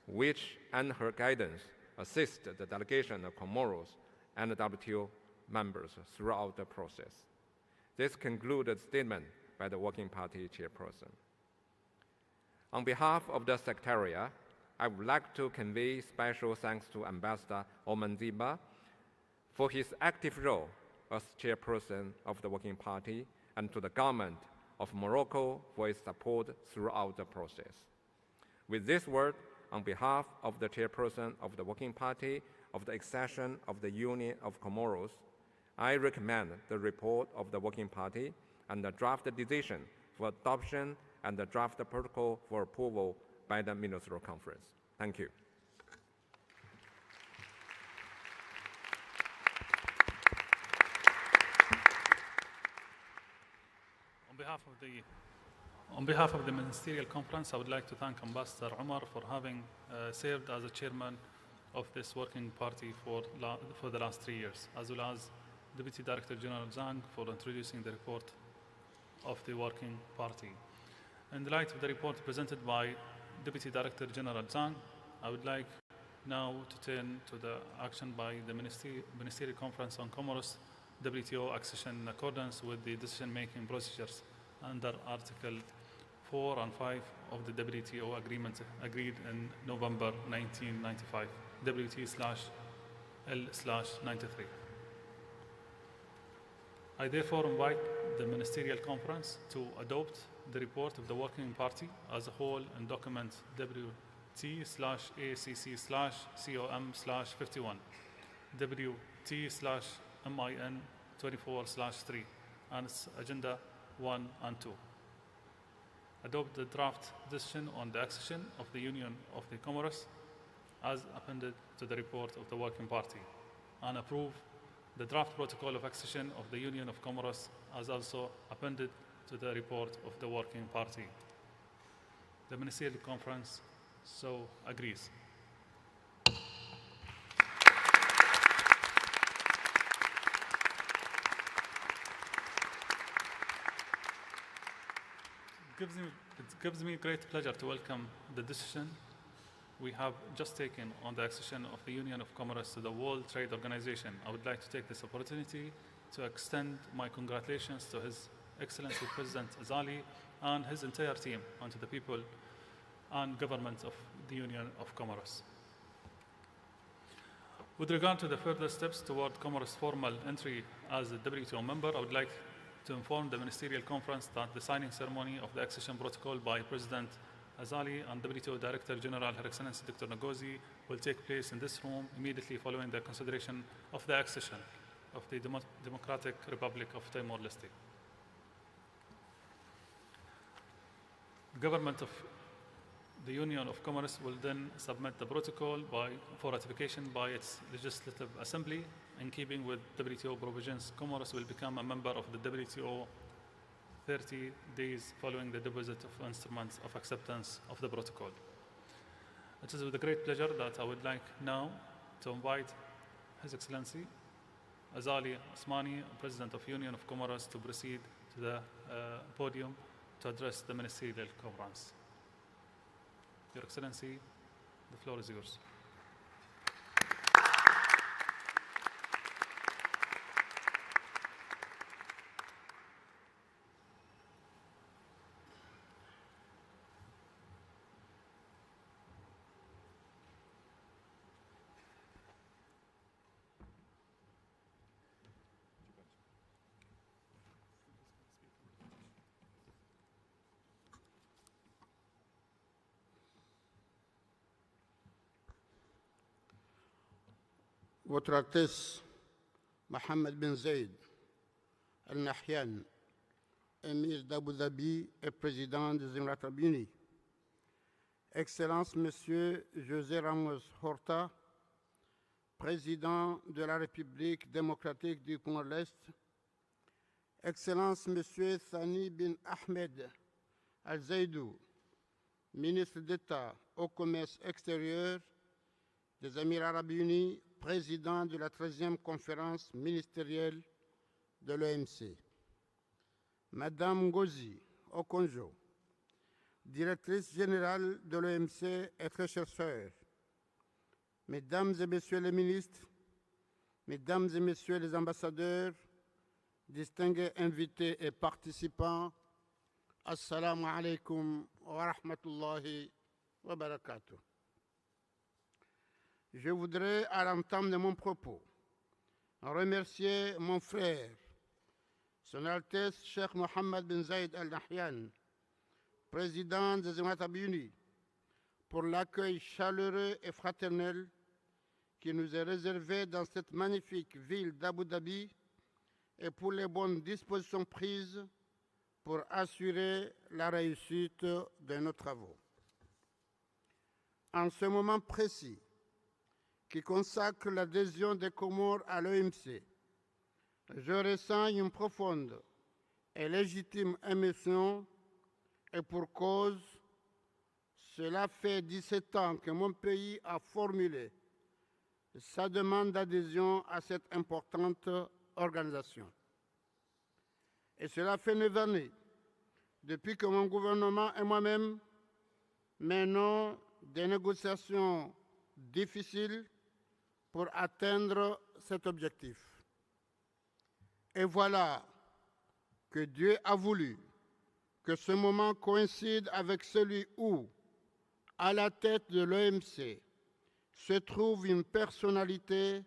which, and her guidance, assist the delegation of Comoros and the WTO members throughout the process. This concluded statement by the Working Party chairperson. On behalf of the Secretariat, I would like to convey special thanks to Ambassador Oman Ziba for his active role as chairperson of the Working Party and to the government of Morocco for its support throughout the process. With this word, on behalf of the chairperson of the Working Party of the accession of the Union of Comoros, I recommend the report of the Working Party and the draft decision for adoption and the draft protocol for approval by the Ministerial Conference. Thank you. On behalf of the Ministerial Conference, I would like to thank Ambassador Omar for having served as a chairman of this working party for the last 3 years, as well as Deputy Director General Zhang for introducing the report of the working party. In the light of the report presented by Deputy Director General Zhang, I would like now to turn to the action by the Ministerial Conference on Comoros WTO accession in accordance with the decision-making procedures under Article 4 and 5 of the WTO agreement agreed in November 1995, WT/L/93. I therefore invite the Ministerial Conference to adopt the report of the Working Party as a whole and document WT/ACC/COM/51, WT/MIN-24/3, and its Agenda 1 and 2. Adopt the draft decision on the accession of the Union of the Comoros as appended to the report of the Working Party, and approve the draft protocol of accession of the Union of Comoros as also appended to the report of the Working Party. The Ministerial Conference so agrees. It gives me great pleasure to welcome the decision we have just taken on the accession of the Union of Comoros to the World Trade Organization. I would like to take this opportunity to extend my congratulations to His Excellency President Azali and his entire team, and to the people and government of the Union of Comoros. With regard to the further steps toward Comoros' formal entry as a WTO member, I would like to inform the Ministerial Conference that the signing ceremony of the accession protocol by President Azali and WTO Director General Her Excellency Dr. Ngozi will take place in this room immediately following the consideration of the accession of the Democratic Republic of Timor-Leste. The government of the Union of Comoros will then submit the protocol for ratification by its Legislative Assembly. In keeping with WTO provisions, Comoros will become a member of the WTO 30 days following the deposit of instruments of acceptance of the protocol. It is with a great pleasure that I would like now to invite His Excellency Azali Osmani, President of Union of Comoros, to proceed to the podium to address the Ministerial Conference. Your Excellency, the floor is yours. Votre Altesse Mohammed bin Zayed Al Nahyan, émir d'Abu Dhabi et président des Émirats Arabes Unis, Excellence Monsieur José Ramos Horta, président de la République démocratique du Timor-Leste, Excellence Monsieur Thani bin Ahmed Al Zaidou, ministre d'État au commerce extérieur des Émirats Arabes Unis, président de la 13e conférence ministérielle de l'OMC, Madame Ngozi Okonjo, directrice générale de l'OMC et très chère sœur, Mesdames et Messieurs les ministres, Mesdames et Messieurs les ambassadeurs, distingués invités et participants, Assalamu alaikum wa rahmatullahi wa barakatuh. Je voudrais, à l'entame de mon propos, remercier mon frère, Son Altesse Cheikh Mohammed bin Zayed Al Nahyan, président des Émirats Arabes Unis, pour l'accueil chaleureux et fraternel qui nous est réservé dans cette magnifique ville d'Abu Dhabi et pour les bonnes dispositions prises pour assurer la réussite de nos travaux. En ce moment précis, qui consacre l'adhésion des Comores à l'OMC, je ressens une profonde et légitime émotion, et pour cause, cela fait 17 ans que mon pays a formulé sa demande d'adhésion à cette importante organisation. Et cela fait 9 années depuis que mon gouvernement et moi-même menons des négociations difficiles pour atteindre cet objectif. Et voilà que Dieu a voulu que ce moment coïncide avec celui où, à la tête de l'OMC, se trouve une personnalité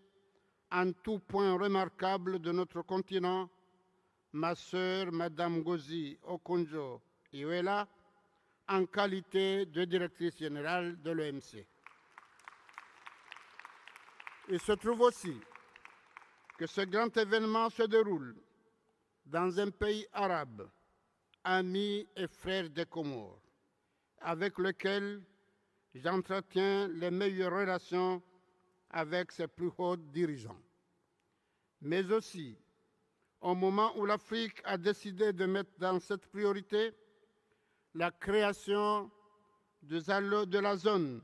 en tout point remarquable de notre continent, ma sœur, Madame Ngozi Okonjo-Iweala, en qualité de directrice générale de l'OMC. Il se trouve aussi que ce grand événement se déroule dans un pays arabe, ami et frère des Comores, avec lequel j'entretiens les meilleures relations avec ses plus hauts dirigeants. Mais aussi, au moment où l'Afrique a décidé de mettre dans cette priorité la création de la zone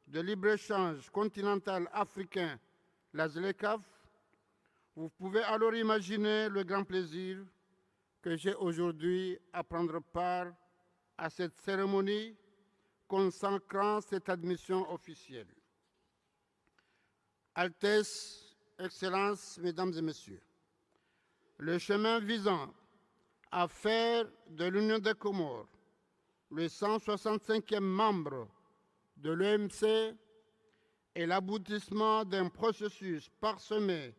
de libre-échange continental africain, la ZLECAf, vous pouvez alors imaginer le grand plaisir que j'ai aujourd'hui à prendre part à cette cérémonie consacrant cette admission officielle. Altesse, Excellences, Mesdames et Messieurs, le chemin visant à faire de l'Union des Comores le 165e membre de l'OMC est l'aboutissement d'un processus parsemé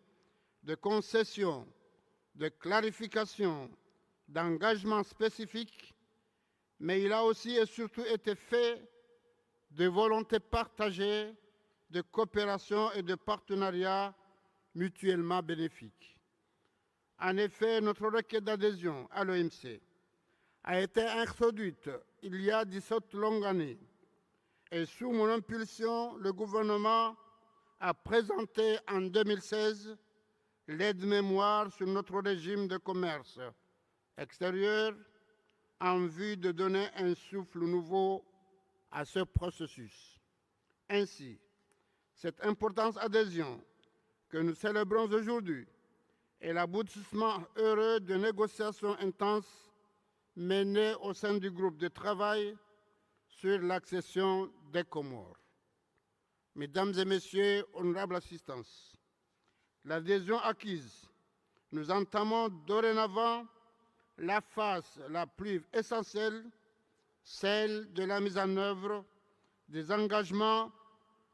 de concessions, de clarifications, d'engagements spécifiques, mais il a aussi et surtout été fait de volonté partagée, de coopération et de partenariat mutuellement bénéfiques. En effet, notre requête d'adhésion à l'OMC a été introduite il y a 17 longues années et sous mon impulsion, le gouvernement a présenté en 2016 l'aide-mémoire sur notre régime de commerce extérieur en vue de donner un souffle nouveau à ce processus. Ainsi, cette importante adhésion que nous célébrons aujourd'hui est l'aboutissement heureux de négociations intenses menées au sein du groupe de travail sur l'accession des Comores. Mesdames et Messieurs, honorables assistants, l'adhésion acquise, nous entamons dorénavant la phase la plus essentielle, celle de la mise en œuvre des engagements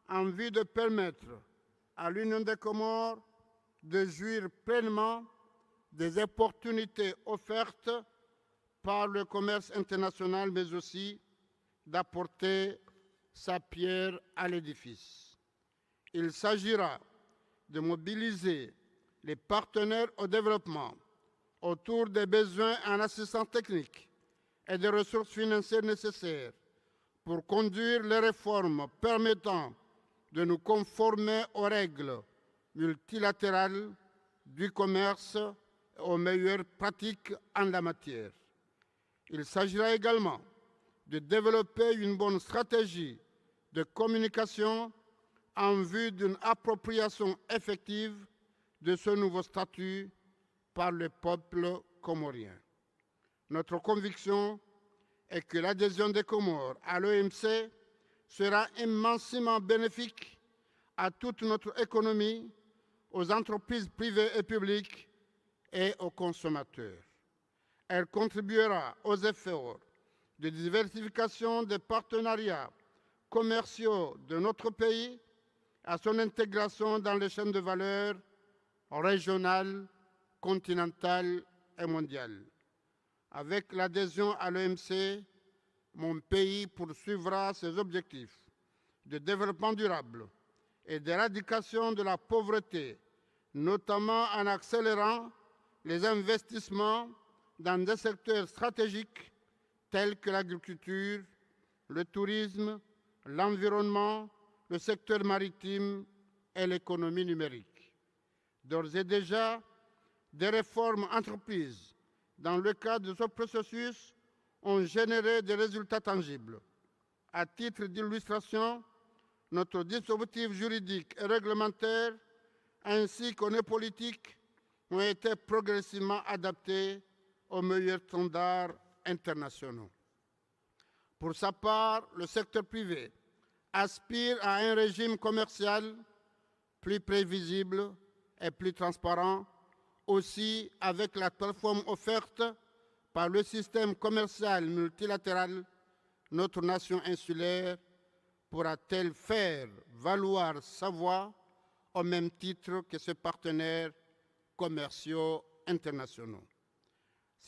en vue de permettre à l'Union des Comores de jouir pleinement des opportunités offertes par le commerce international, mais aussi d'apporter sa pierre à l'édifice. Il s'agira de mobiliser les partenaires au développement autour des besoins en assistance technique et des ressources financières nécessaires pour conduire les réformes permettant de nous conformer aux règles multilatérales du commerce et aux meilleures pratiques en la matière. Il s'agira également de développer une bonne stratégie de communication en vue d'une appropriation effective de ce nouveau statut par le peuple comorien. Notre conviction est que l'adhésion des Comores à l'OMC sera immensément bénéfique à toute notre économie, aux entreprises privées et publiques et aux consommateurs. Elle contribuera aux efforts de diversification des partenariats commerciaux de notre pays, à son intégration dans les chaînes de valeur régionales, continentales et mondiales. Avec l'adhésion à l'OMC, mon pays poursuivra ses objectifs de développement durable et d'éradication de la pauvreté, notamment en accélérant les investissements dans des secteurs stratégiques tels que l'agriculture, le tourisme, l'environnement, le secteur maritime et l'économie numérique. D'ores et déjà, des réformes entreprises dans le cadre de ce processus ont généré des résultats tangibles. À titre d'illustration, notre dispositif juridique et réglementaire ainsi que nos politiques ont été progressivement adaptés aux meilleurs standards internationaux. Pour sa part, le secteur privé aspire à un régime commercial plus prévisible et plus transparent, aussi avec la plateforme offerte par le système commercial multilatéral. Notre nation insulaire pourra-t-elle faire valoir sa voix au même titre que ses partenaires commerciaux internationaux?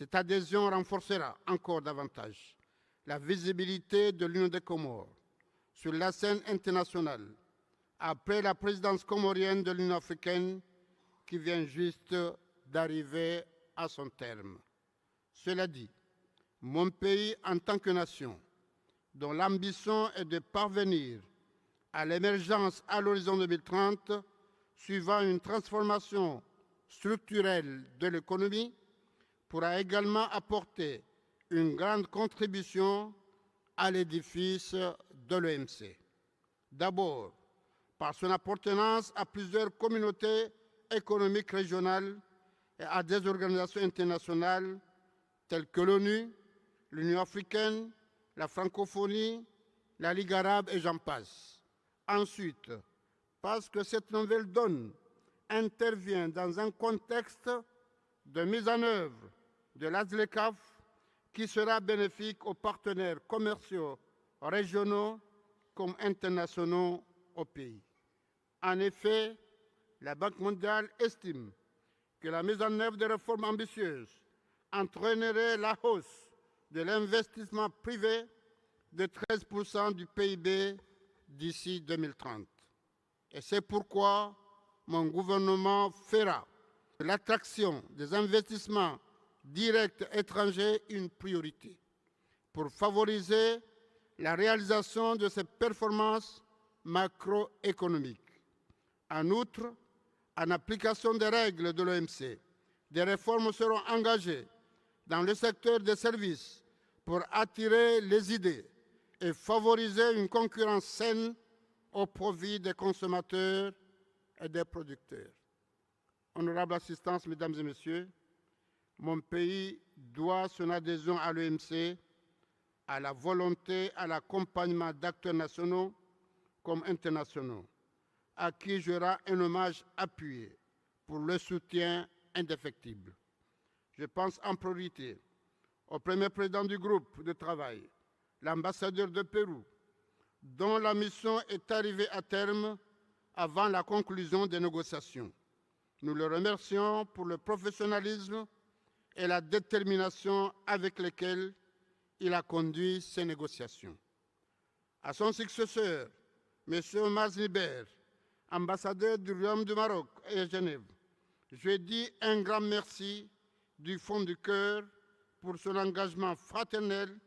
Cette adhésion renforcera encore davantage la visibilité de l'Union des Comores sur la scène internationale après la présidence comorienne de l'Union africaine qui vient juste d'arriver à son terme. Cela dit, mon pays en tant que nation, dont l'ambition est de parvenir à l'émergence à l'horizon 2030, suivant une transformation structurelle de l'économie, pourra également apporter une grande contribution à l'édifice de l'OMC. D'abord, par son appartenance à plusieurs communautés économiques régionales et à des organisations internationales telles que l'ONU, l'Union africaine, la francophonie, la Ligue arabe et j'en passe. Ensuite, parce que cette nouvelle donne intervient dans un contexte de mise en œuvre de l'ASLECAF qui sera bénéfique aux partenaires commerciaux régionaux comme internationaux au pays. En effet, la Banque mondiale estime que la mise en œuvre de réformes ambitieuses entraînerait la hausse de l'investissement privé de 13% du PIB d'ici 2030. Et c'est pourquoi mon gouvernement fera de l'attraction des investissements directs étrangers une priorité pour favoriser la réalisation de ces performances macroéconomiques. En outre, en application des règles de l'OMC, des réformes seront engagées dans le secteur des services pour attirer les idées et favoriser une concurrence saine au profit des consommateurs et des producteurs. Honorable Assistance, Mesdames et Messieurs, mon pays doit son adhésion à l'OMC à la volonté, à l'accompagnement d'acteurs nationaux comme internationaux, à qui je rends un hommage appuyé pour le soutien indéfectible. Je pense en priorité au premier président du groupe de travail, l'ambassadeur de Pérou, dont la mission est arrivée à terme avant la conclusion des négociations. Nous le remercions pour le professionnalisme et la détermination avec lesquels il a conduit ces négociations. À son successeur, M. Omar Ziber, ambassadeur du Royaume du Maroc et à Genève, je dis un grand merci du fond du cœur pour son engagement fraternel,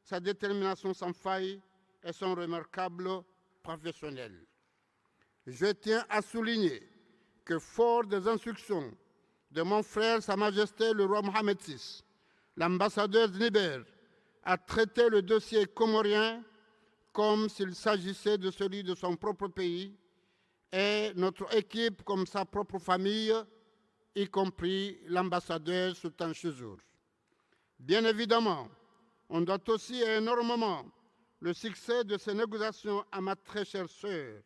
sa détermination sans faille et son remarquable professionnel. Je tiens à souligner que, fort des instructions de mon frère, Sa Majesté le roi Mohamed VI, l'ambassadeur Ziber a traité le dossier comorien comme s'il s'agissait de celui de son propre pays et notre équipe comme sa propre famille, y compris l'ambassadeur Sultan Chouzour. Bien évidemment, on doit aussi énormément le succès de ces négociations à ma très chère sœur,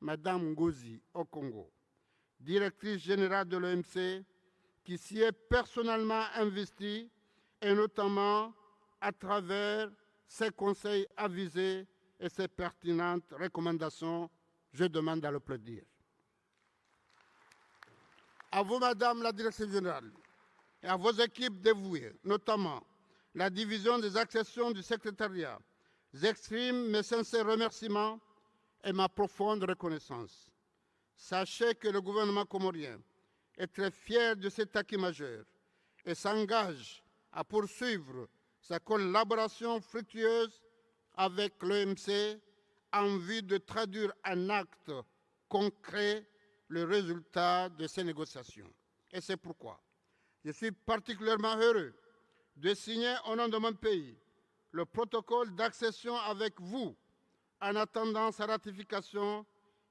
Madame Ngozi Okongo, directrice générale de l'OMC, qui s'y est personnellement investie, et notamment à travers ses conseils avisés et ses pertinentes recommandations. Je demande à l'applaudir. À vous, Madame la Directrice générale, et à vos équipes dévouées, notamment la division des accessions du secrétariat, j'exprime mes sincères remerciements et ma profonde reconnaissance. Sachez que le gouvernement comorien est très fier de cet acquis majeur et s'engage à poursuivre sa collaboration fructueuse avec l'OMC en vue de traduire en actes concrets le résultat de ces négociations. Et c'est pourquoi je suis particulièrement heureux de signer au nom de mon pays le protocole d'accession avec vous en attendant sa ratification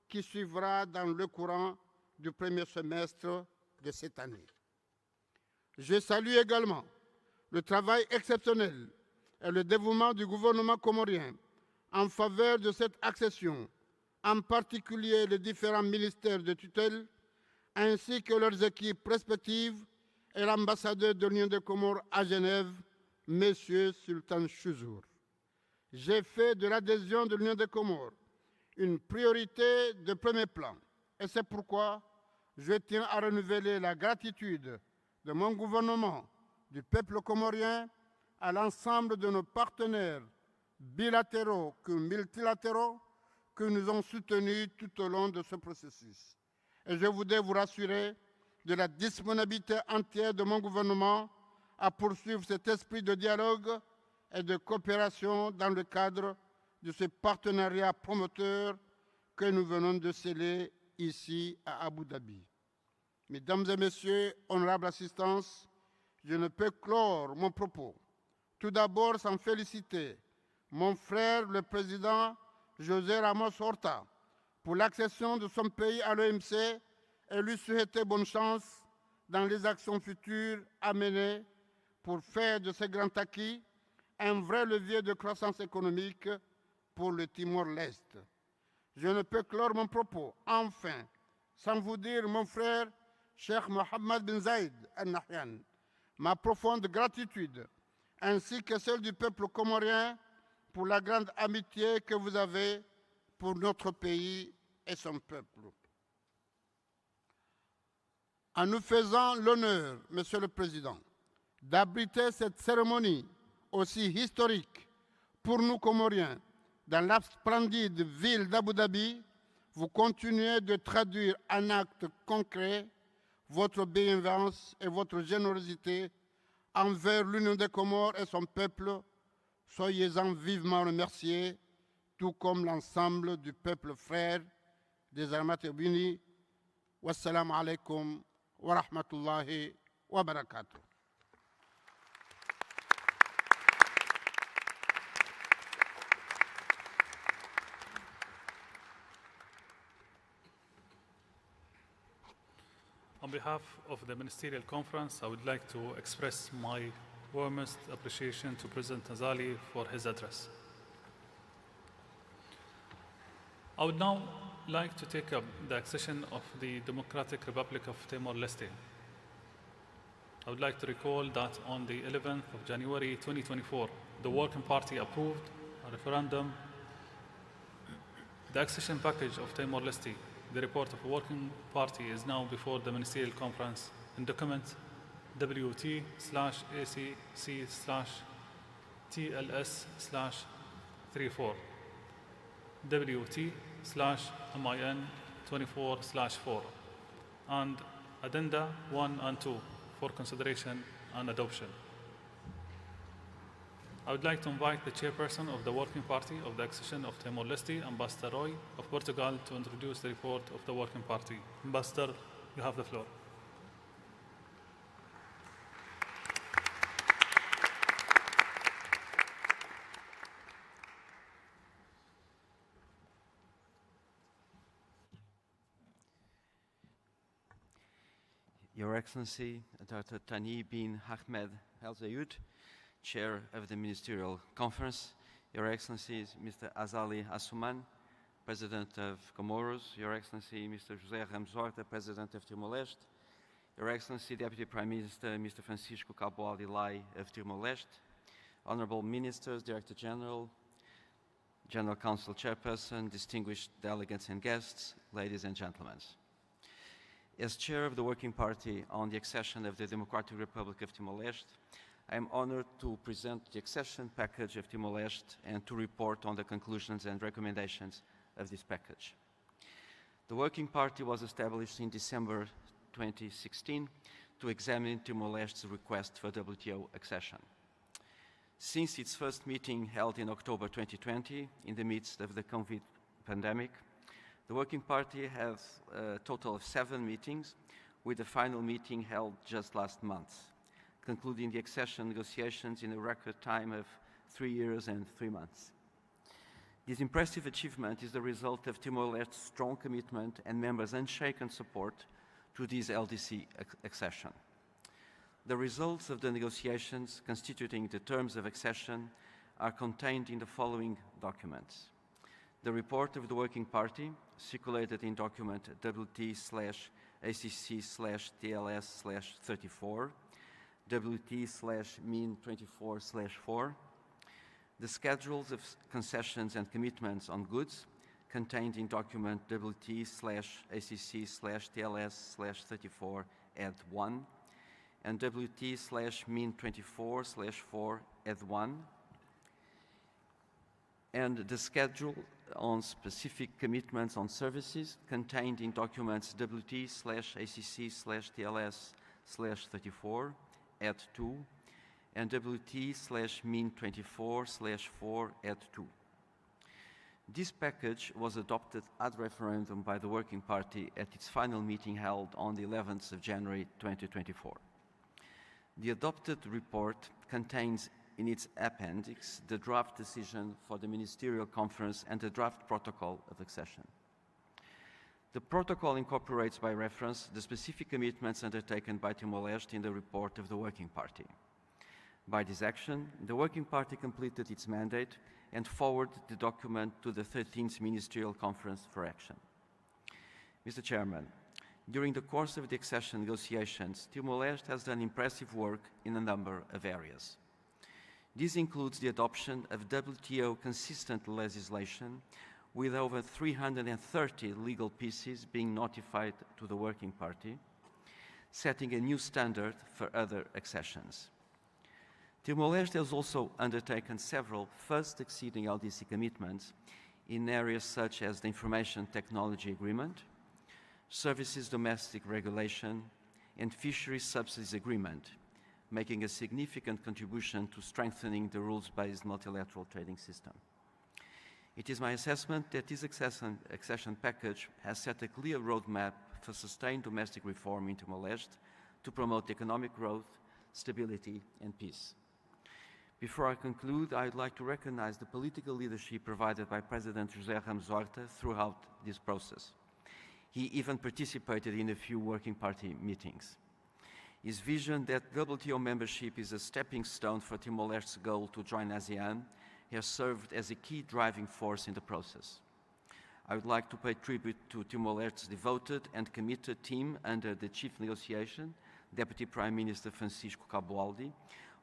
qui suivra dans le courant du premier semestre de cette année. Je salue également le travail exceptionnel et le dévouement du gouvernement comorien en faveur de cette accession, en particulier les différents ministères de tutelle, ainsi que leurs équipes respectives et l'ambassadeur de l'Union des Comores à Genève, M. Sultan Chouzour. J'ai fait de l'adhésion de l'Union des Comores une priorité de premier plan, et c'est pourquoi je tiens à renouveler la gratitude de mon gouvernement, du peuple comorien, à l'ensemble de nos partenaires bilatéraux que multilatéraux que nous ont soutenus tout au long de ce processus. Et je voudrais vous rassurer de la disponibilité entière de mon gouvernement à poursuivre cet esprit de dialogue et de coopération dans le cadre de ce partenariat promoteur que nous venons de sceller ici à Abu Dhabi. Mesdames et Messieurs, honorables assistances, je ne peux clore mon propos tout d'abord sans féliciter mon frère, le président José Ramos Horta, pour l'accession de son pays à l'OMC et lui souhaiter bonne chance dans les actions futures à mener pour faire de ce grand acquis un vrai levier de croissance économique pour le Timor-Leste. Je ne peux clore mon propos, enfin, sans vous dire, mon frère, Cheikh Mohammed bin Zayed Al Nahyan, ma profonde gratitude, ainsi que celle du peuple comorien pour la grande amitié que vous avez pour notre pays et son peuple. En nous faisant l'honneur, Monsieur le Président, d'abriter cette cérémonie aussi historique pour nous Comoriens dans la splendide ville d'Abu Dhabi, vous continuez de traduire en actes concrets votre bienveillance et votre générosité envers l'Union des Comores et son peuple. Soyez-en vivement remerciés, tout comme l'ensemble du peuple frère des Arabes unis. Wassalamu alaikum wa rahmatullahi wa barakatuh. On behalf of the Ministerial Conference, I would like to express my warmest appreciation to President Azali for his address. I would now like to take up the accession of the Democratic Republic of Timor-Leste. I would like to recall that on the 11th of January 2024, the Working Party approved a referendum the accession package of Timor-Leste. The report of the Working Party is now before the Ministerial Conference in document WT/AC/TLS/34 WT/MIN24/4 and Addenda 1 and 2 for consideration and adoption. I would like to invite the chairperson of the Working Party of the accession of Timor-Leste, Ambassador Roy of Portugal, to introduce the report of the Working Party. Ambassador, you have the floor. Your Excellency, Dr. Thani bin Ahmed Al Zayed, Chair of the Ministerial Conference, Your Excellencies, Mr. Azali Assoumane, President of Comoros, Your Excellency, Mr. José Ramos Horta, President of Timor-Leste, Your Excellency, Deputy Prime Minister, Mr. Francisco Cabo Alilai of Timor-Leste, Honorable Ministers, Director General, General Council Chairperson, distinguished delegates and guests, ladies and gentlemen. As Chair of the Working Party on the accession of the Democratic Republic of Timor-Leste, I am honored to present the accession package of Timor-Leste and to report on the conclusions and recommendations of this package. The Working Party was established in December 2016 to examine Timor-Leste's request for WTO accession. Since its first meeting held in October 2020, in the midst of the COVID pandemic, the Working Party has a total of 7 meetings, with the final meeting held just last month, concluding the accession negotiations in a record time of 3 years and 3 months. This impressive achievement is the result of Timor-Leste's strong commitment and members' unshaken support to this LDC accession. The results of the negotiations constituting the terms of accession are contained in the following documents. The report of the Working Party, circulated in document WT/ACC/TLS/34, WT/MIN24/4, the schedules of concessions and commitments on goods, contained in document WT/ACC/TLS/34 add 1, and WT/MIN24/4 add 1, and the schedule on specific commitments on services contained in documents WT/ACC/TLS/34 add 2, and WT/MIN24/4 add 2. This package was adopted ad referendum by the Working Party at its final meeting held on the 11th of January 2024. The adopted report contains in its appendix the draft decision for the Ministerial Conference and the draft protocol of accession. The protocol incorporates by reference the specific commitments undertaken by Timor-Leste in the report of the Working Party. By this action, the Working Party completed its mandate and forwarded the document to the 13th Ministerial Conference for action. Mr. Chairman, During the course of the accession negotiations, Timor-Leste has done impressive work in a number of areas. This includes the adoption of WTO consistent legislation, with over 330 legal pieces being notified to the Working Party, setting a new standard for other accessions. Timor-Leste has also undertaken several first-exceeding LDC commitments in areas such as the Information Technology Agreement, Services Domestic Regulation, and Fisheries Subsidies Agreement, making a significant contribution to strengthening the rules-based multilateral trading system. It is my assessment that this accession package has set a clear roadmap for sustained domestic reform in Timor-Leste to promote economic growth, stability, and peace. Before I conclude, I'd like to recognize the political leadership provided by President José Ramos Horta throughout this process. He even participated in a few Working Party meetings. His vision that WTO membership is a stepping stone for Timor-Leste's goal to join ASEAN has served as a key driving force in the process. I would like to pay tribute to Timor-Leste's devoted and committed team under the chief negotiation, Deputy Prime Minister Francisco Caboaldi,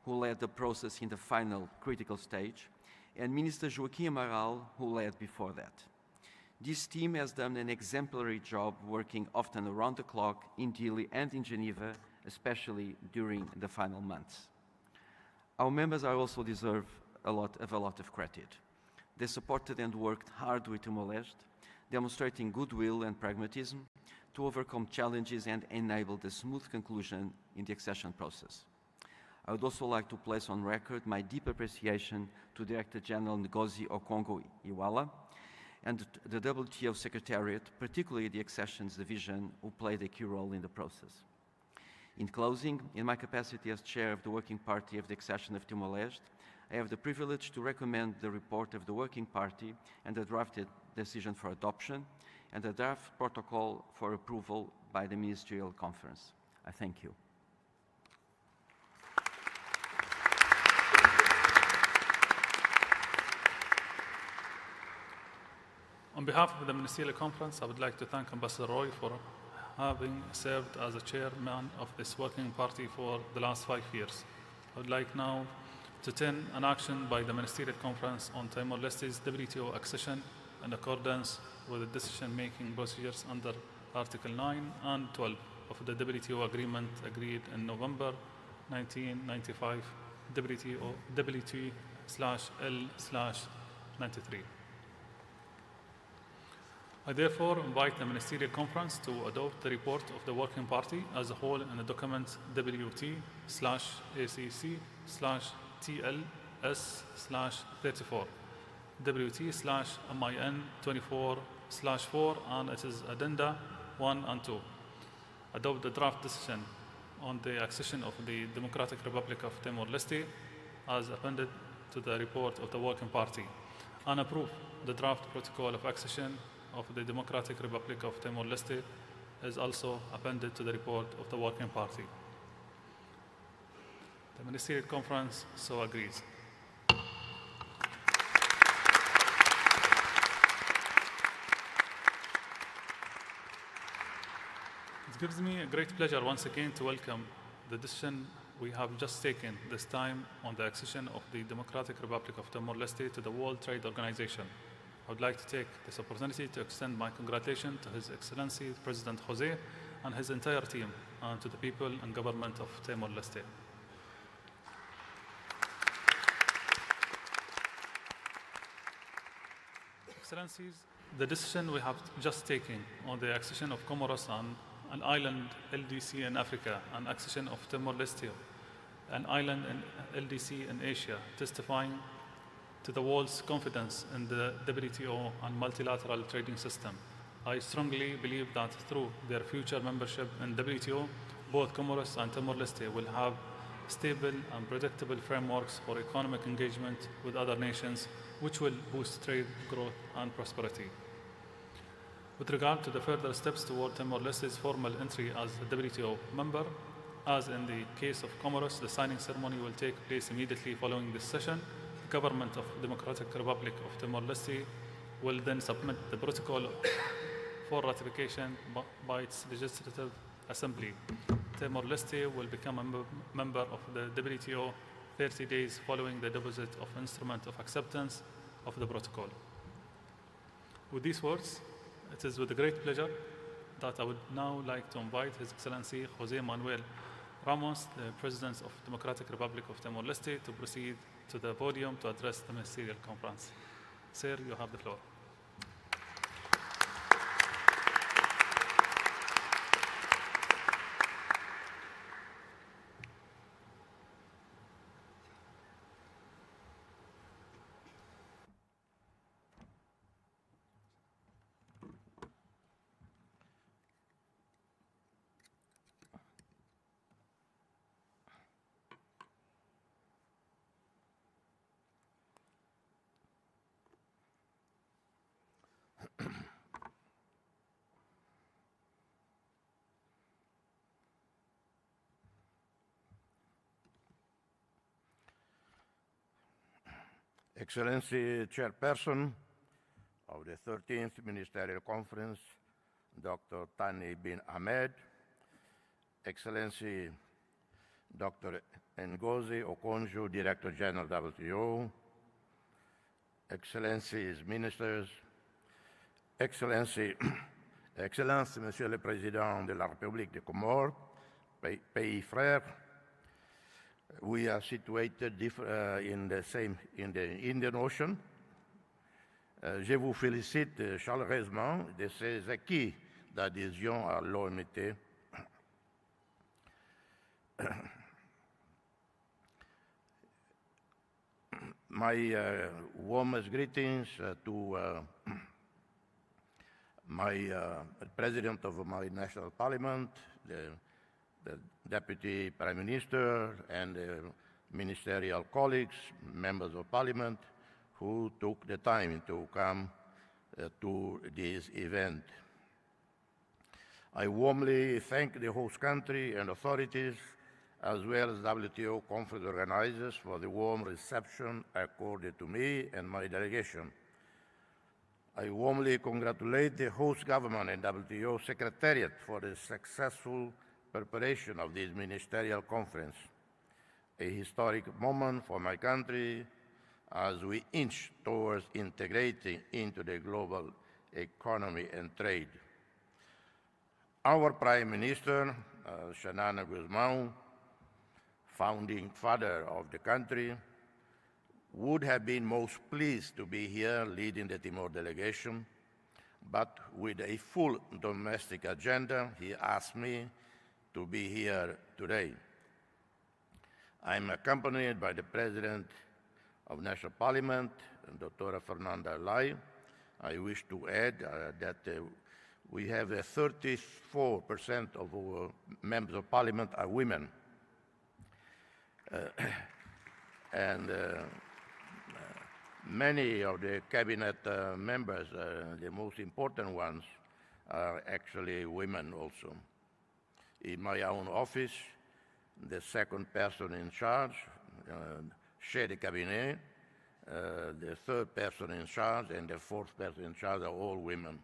who led the process in the final critical stage, and Minister Joaquim Amaral, who led before that. This team has done an exemplary job working often around the clock in Dili and in Geneva, especially during the final months. Our members are also deserve a lot of credit. They supported and worked hard with Timor-Leste, demonstrating goodwill and pragmatism to overcome challenges and enable the smooth conclusion in the accession process. I would also like to place on record my deep appreciation to Director General Ngozi Okonjo-Iweala and the WTO Secretariat, particularly the Accessions Division, who played a key role in the process. In closing, in my capacity as Chair of the Working Party of the Accession of Timor-Leste, I have the privilege to recommend the report of the Working Party and the drafted decision for adoption and the draft protocol for approval by the Ministerial Conference. I thank you. On behalf of the Ministerial Conference, I would like to thank Ambassador Roy for having served as a chairman of this Working Party for the last 5 years. I would like now to turn an action by the Ministerial Conference on Timor-Leste's WTO accession in accordance with the decision-making procedures under Article 9 and 12 of the WTO agreement agreed in November 1995, WT/L/93. I therefore invite the Ministerial Conference to adopt the report of the Working Party as a whole in the document WT/ACC/TLS/34, WT/MIN24/4 and its addenda 1 and 2. Adopt the draft decision on the accession of the Democratic Republic of Timor-Leste as appended to the report of the Working Party, and approve the draft protocol of accession of the Democratic Republic of Timor-Leste is also appended to the report of the Working Party. The Ministerial Conference so agrees. It gives me a great pleasure once again to welcome the decision we have just taken, this time on the accession of the Democratic Republic of Timor-Leste to the World Trade Organization. I would like to take this opportunity to extend my congratulations to His Excellency President Jose and his entire team, and to the people and government of Timor-Leste. Excellencies, the decision we have just taken on the accession of Comoros and an island LDC in Africa, and accession of Timor-Leste, an island and LDC in Asia, testifying to the world's confidence in the WTO and multilateral trading system. I strongly believe that through their future membership in WTO, both Comoros and Timor-Leste will have stable and predictable frameworks for economic engagement with other nations, which will boost trade, growth, and prosperity. With regard to the further steps toward Timor-Leste's formal entry as a WTO member, as in the case of Comoros, the signing ceremony will take place immediately following this session. The government of the Democratic Republic of Timor-Leste will then submit the protocol for ratification by its legislative assembly. Timor-Leste will become a member of the WTO 30 days following the deposit of instrument of acceptance of the protocol. With these words, it is with great pleasure that I would now like to invite His Excellency Jose Manuel Ramos, the President of the Democratic Republic of Timor-Leste, to proceed to the podium to address the Ministerial Conference. Sir, you have the floor. Excellency Chairperson of the 13th Ministerial Conference, Dr. Thani bin Ahmed, Excellency Dr. Ngozi Okonjo, Director General WTO, Excellencies Ministers, Excellency, Monsieur le Président de la République de Comores, pays frère. We are situated in the Indian Ocean. Je vous félicite chaleureusement de ces acquis d'adhésion à l'OMT. My warmest greetings to my President of my national parliament, the Deputy Prime Minister, and ministerial colleagues, members of parliament, who took the time to come to this event. I warmly thank the host country and authorities, as well as WTO conference organizers, for the warm reception accorded to me and my delegation. I warmly congratulate the host government and WTO Secretariat for the successful preparation of this ministerial conference, a historic moment for my country as we inch towards integrating into the global economy and trade. Our Prime Minister, Xanana Guzmão, founding father of the country, would have been most pleased to be here leading the Timor delegation, but with a full domestic agenda, he asked me to be here today. I'm accompanied by the President of National Parliament, Dr. Fernanda Lai. I wish to add that we have 34% of our members of Parliament are women. And many of the cabinet members, the most important ones, are actually women also. In my own office, the second person in charge, chef de cabinet, the third person in charge, and the fourth person in charge are all women.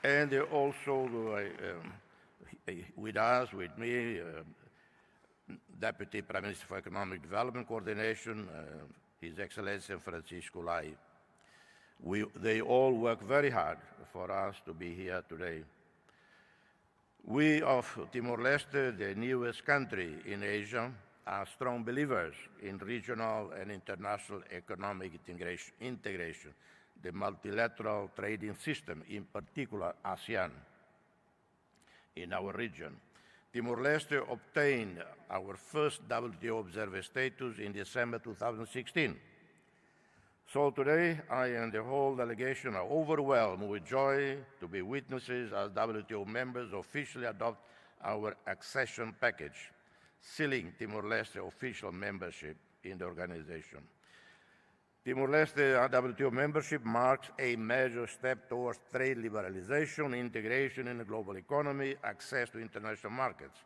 And also with me, Deputy Prime Minister for Economic Development Coordination, His Excellency Francisco Lai. They all work very hard for us to be here today. We of Timor-Leste, the newest country in Asia, are strong believers in regional and international economic integration, the multilateral trading system, in particular ASEAN, in our region. Timor-Leste obtained our first WTO observer status in December 2016. So today, I and the whole delegation are overwhelmed with joy to be witnesses as WTO members officially adopt our accession package, sealing Timor-Leste official membership in the organization. Timor-Leste WTO membership marks a major step towards trade liberalization, integration in the global economy, access to international markets.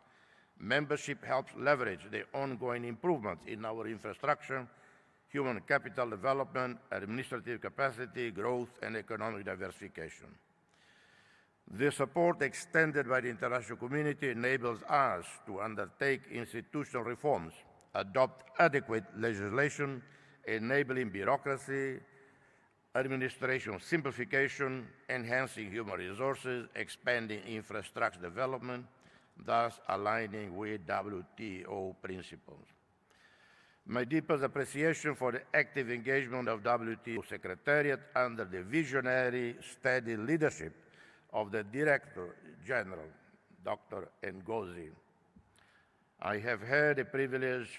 Membership helps leverage the ongoing improvements in our infrastructure, human capital development, administrative capacity, growth, and economic diversification. The support extended by the international community enables us to undertake institutional reforms, adopt adequate legislation, enabling bureaucracy, administration simplification, enhancing human resources, expanding infrastructure development, thus aligning with WTO principles. My deepest appreciation for the active engagement of WTO Secretariat under the visionary, steady leadership of the Director General, Dr. Ngozi. I have had the privilege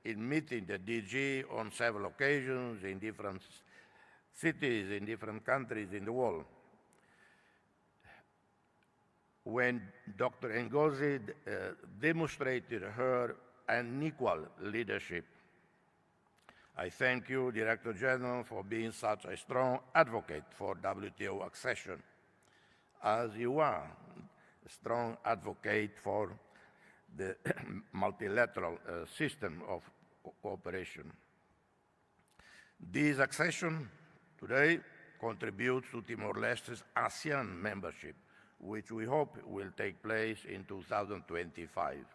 in meeting the DG on several occasions in different cities, in different countries in the world. When Dr. Ngozi demonstrated her unequal leadership, I thank you, Director General, for being such a strong advocate for WTO accession, as you are a strong advocate for the multilateral system of cooperation. This accession today contributes to Timor-Leste's ASEAN membership, which we hope will take place in 2025.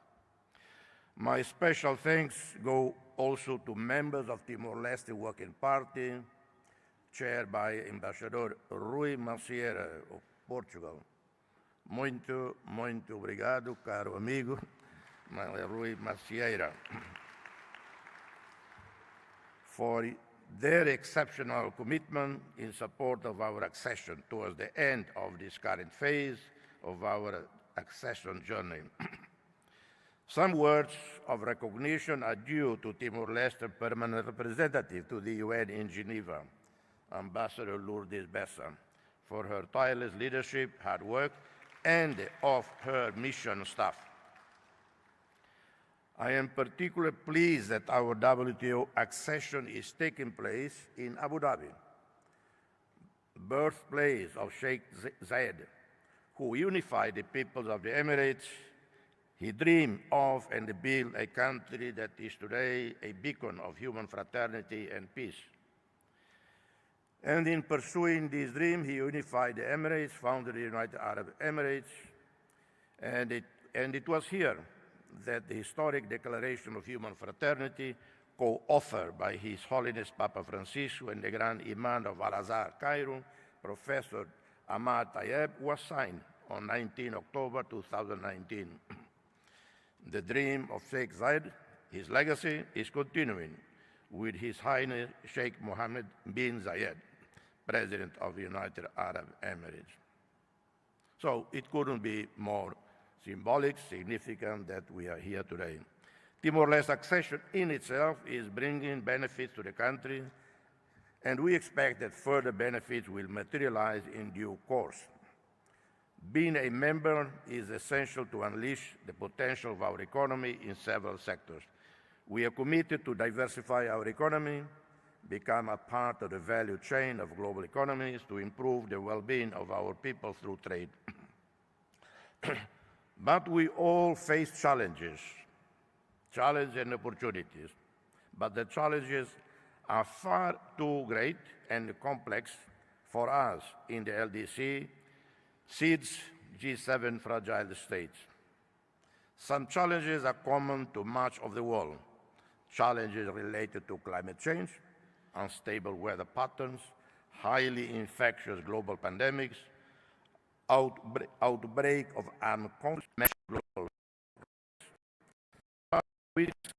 My special thanks go also to members of Timor-Leste Working Party, chaired by Ambassador Rui Macieira of Portugal. Muito obrigado, caro amigo, Rui Macieira, for their exceptional commitment in support of our accession towards the end of this current phase of our accession journey. Some words of recognition are due to Timor-Leste permanent representative to the UN in Geneva, Ambassador Lourdes Bessa, for her tireless leadership, hard work, and of her mission staff. I am particularly pleased that our WTO accession is taking place in Abu Dhabi, birthplace of Sheikh Zayed, who unified the peoples of the Emirates. He dreamed of and built a country that is today a beacon of human fraternity and peace. And in pursuing this dream, he unified the Emirates, founded the United Arab Emirates, and it was here that the historic Declaration of Human Fraternity, co-authored by His Holiness Papa Francisco and the Grand Imam of Al-Azhar, Cairo, Professor Ahmad Tayeb, was signed on 19 October 2019. The dream of Sheikh Zayed, his legacy, is continuing with His Highness Sheikh Mohammed bin Zayed, President of the United Arab Emirates. So it couldn't be more symbolic, significant that we are here today. Timor-Leste accession in itself is bringing benefits to the country, and we expect that further benefits will materialize in due course. Being a member is essential to unleash the potential of our economy in several sectors. We are committed to diversify our economy, become a part of the value chain of global economies, to improve the well-being of our people through trade. But we all face challenges and opportunities. But the challenges are far too great and complex for us in the LDC, SEEDS, G7 fragile states. Some challenges are common to much of the world. Challenges related to climate change, unstable weather patterns, highly infectious global pandemics, outbreak of uncontrolled global risks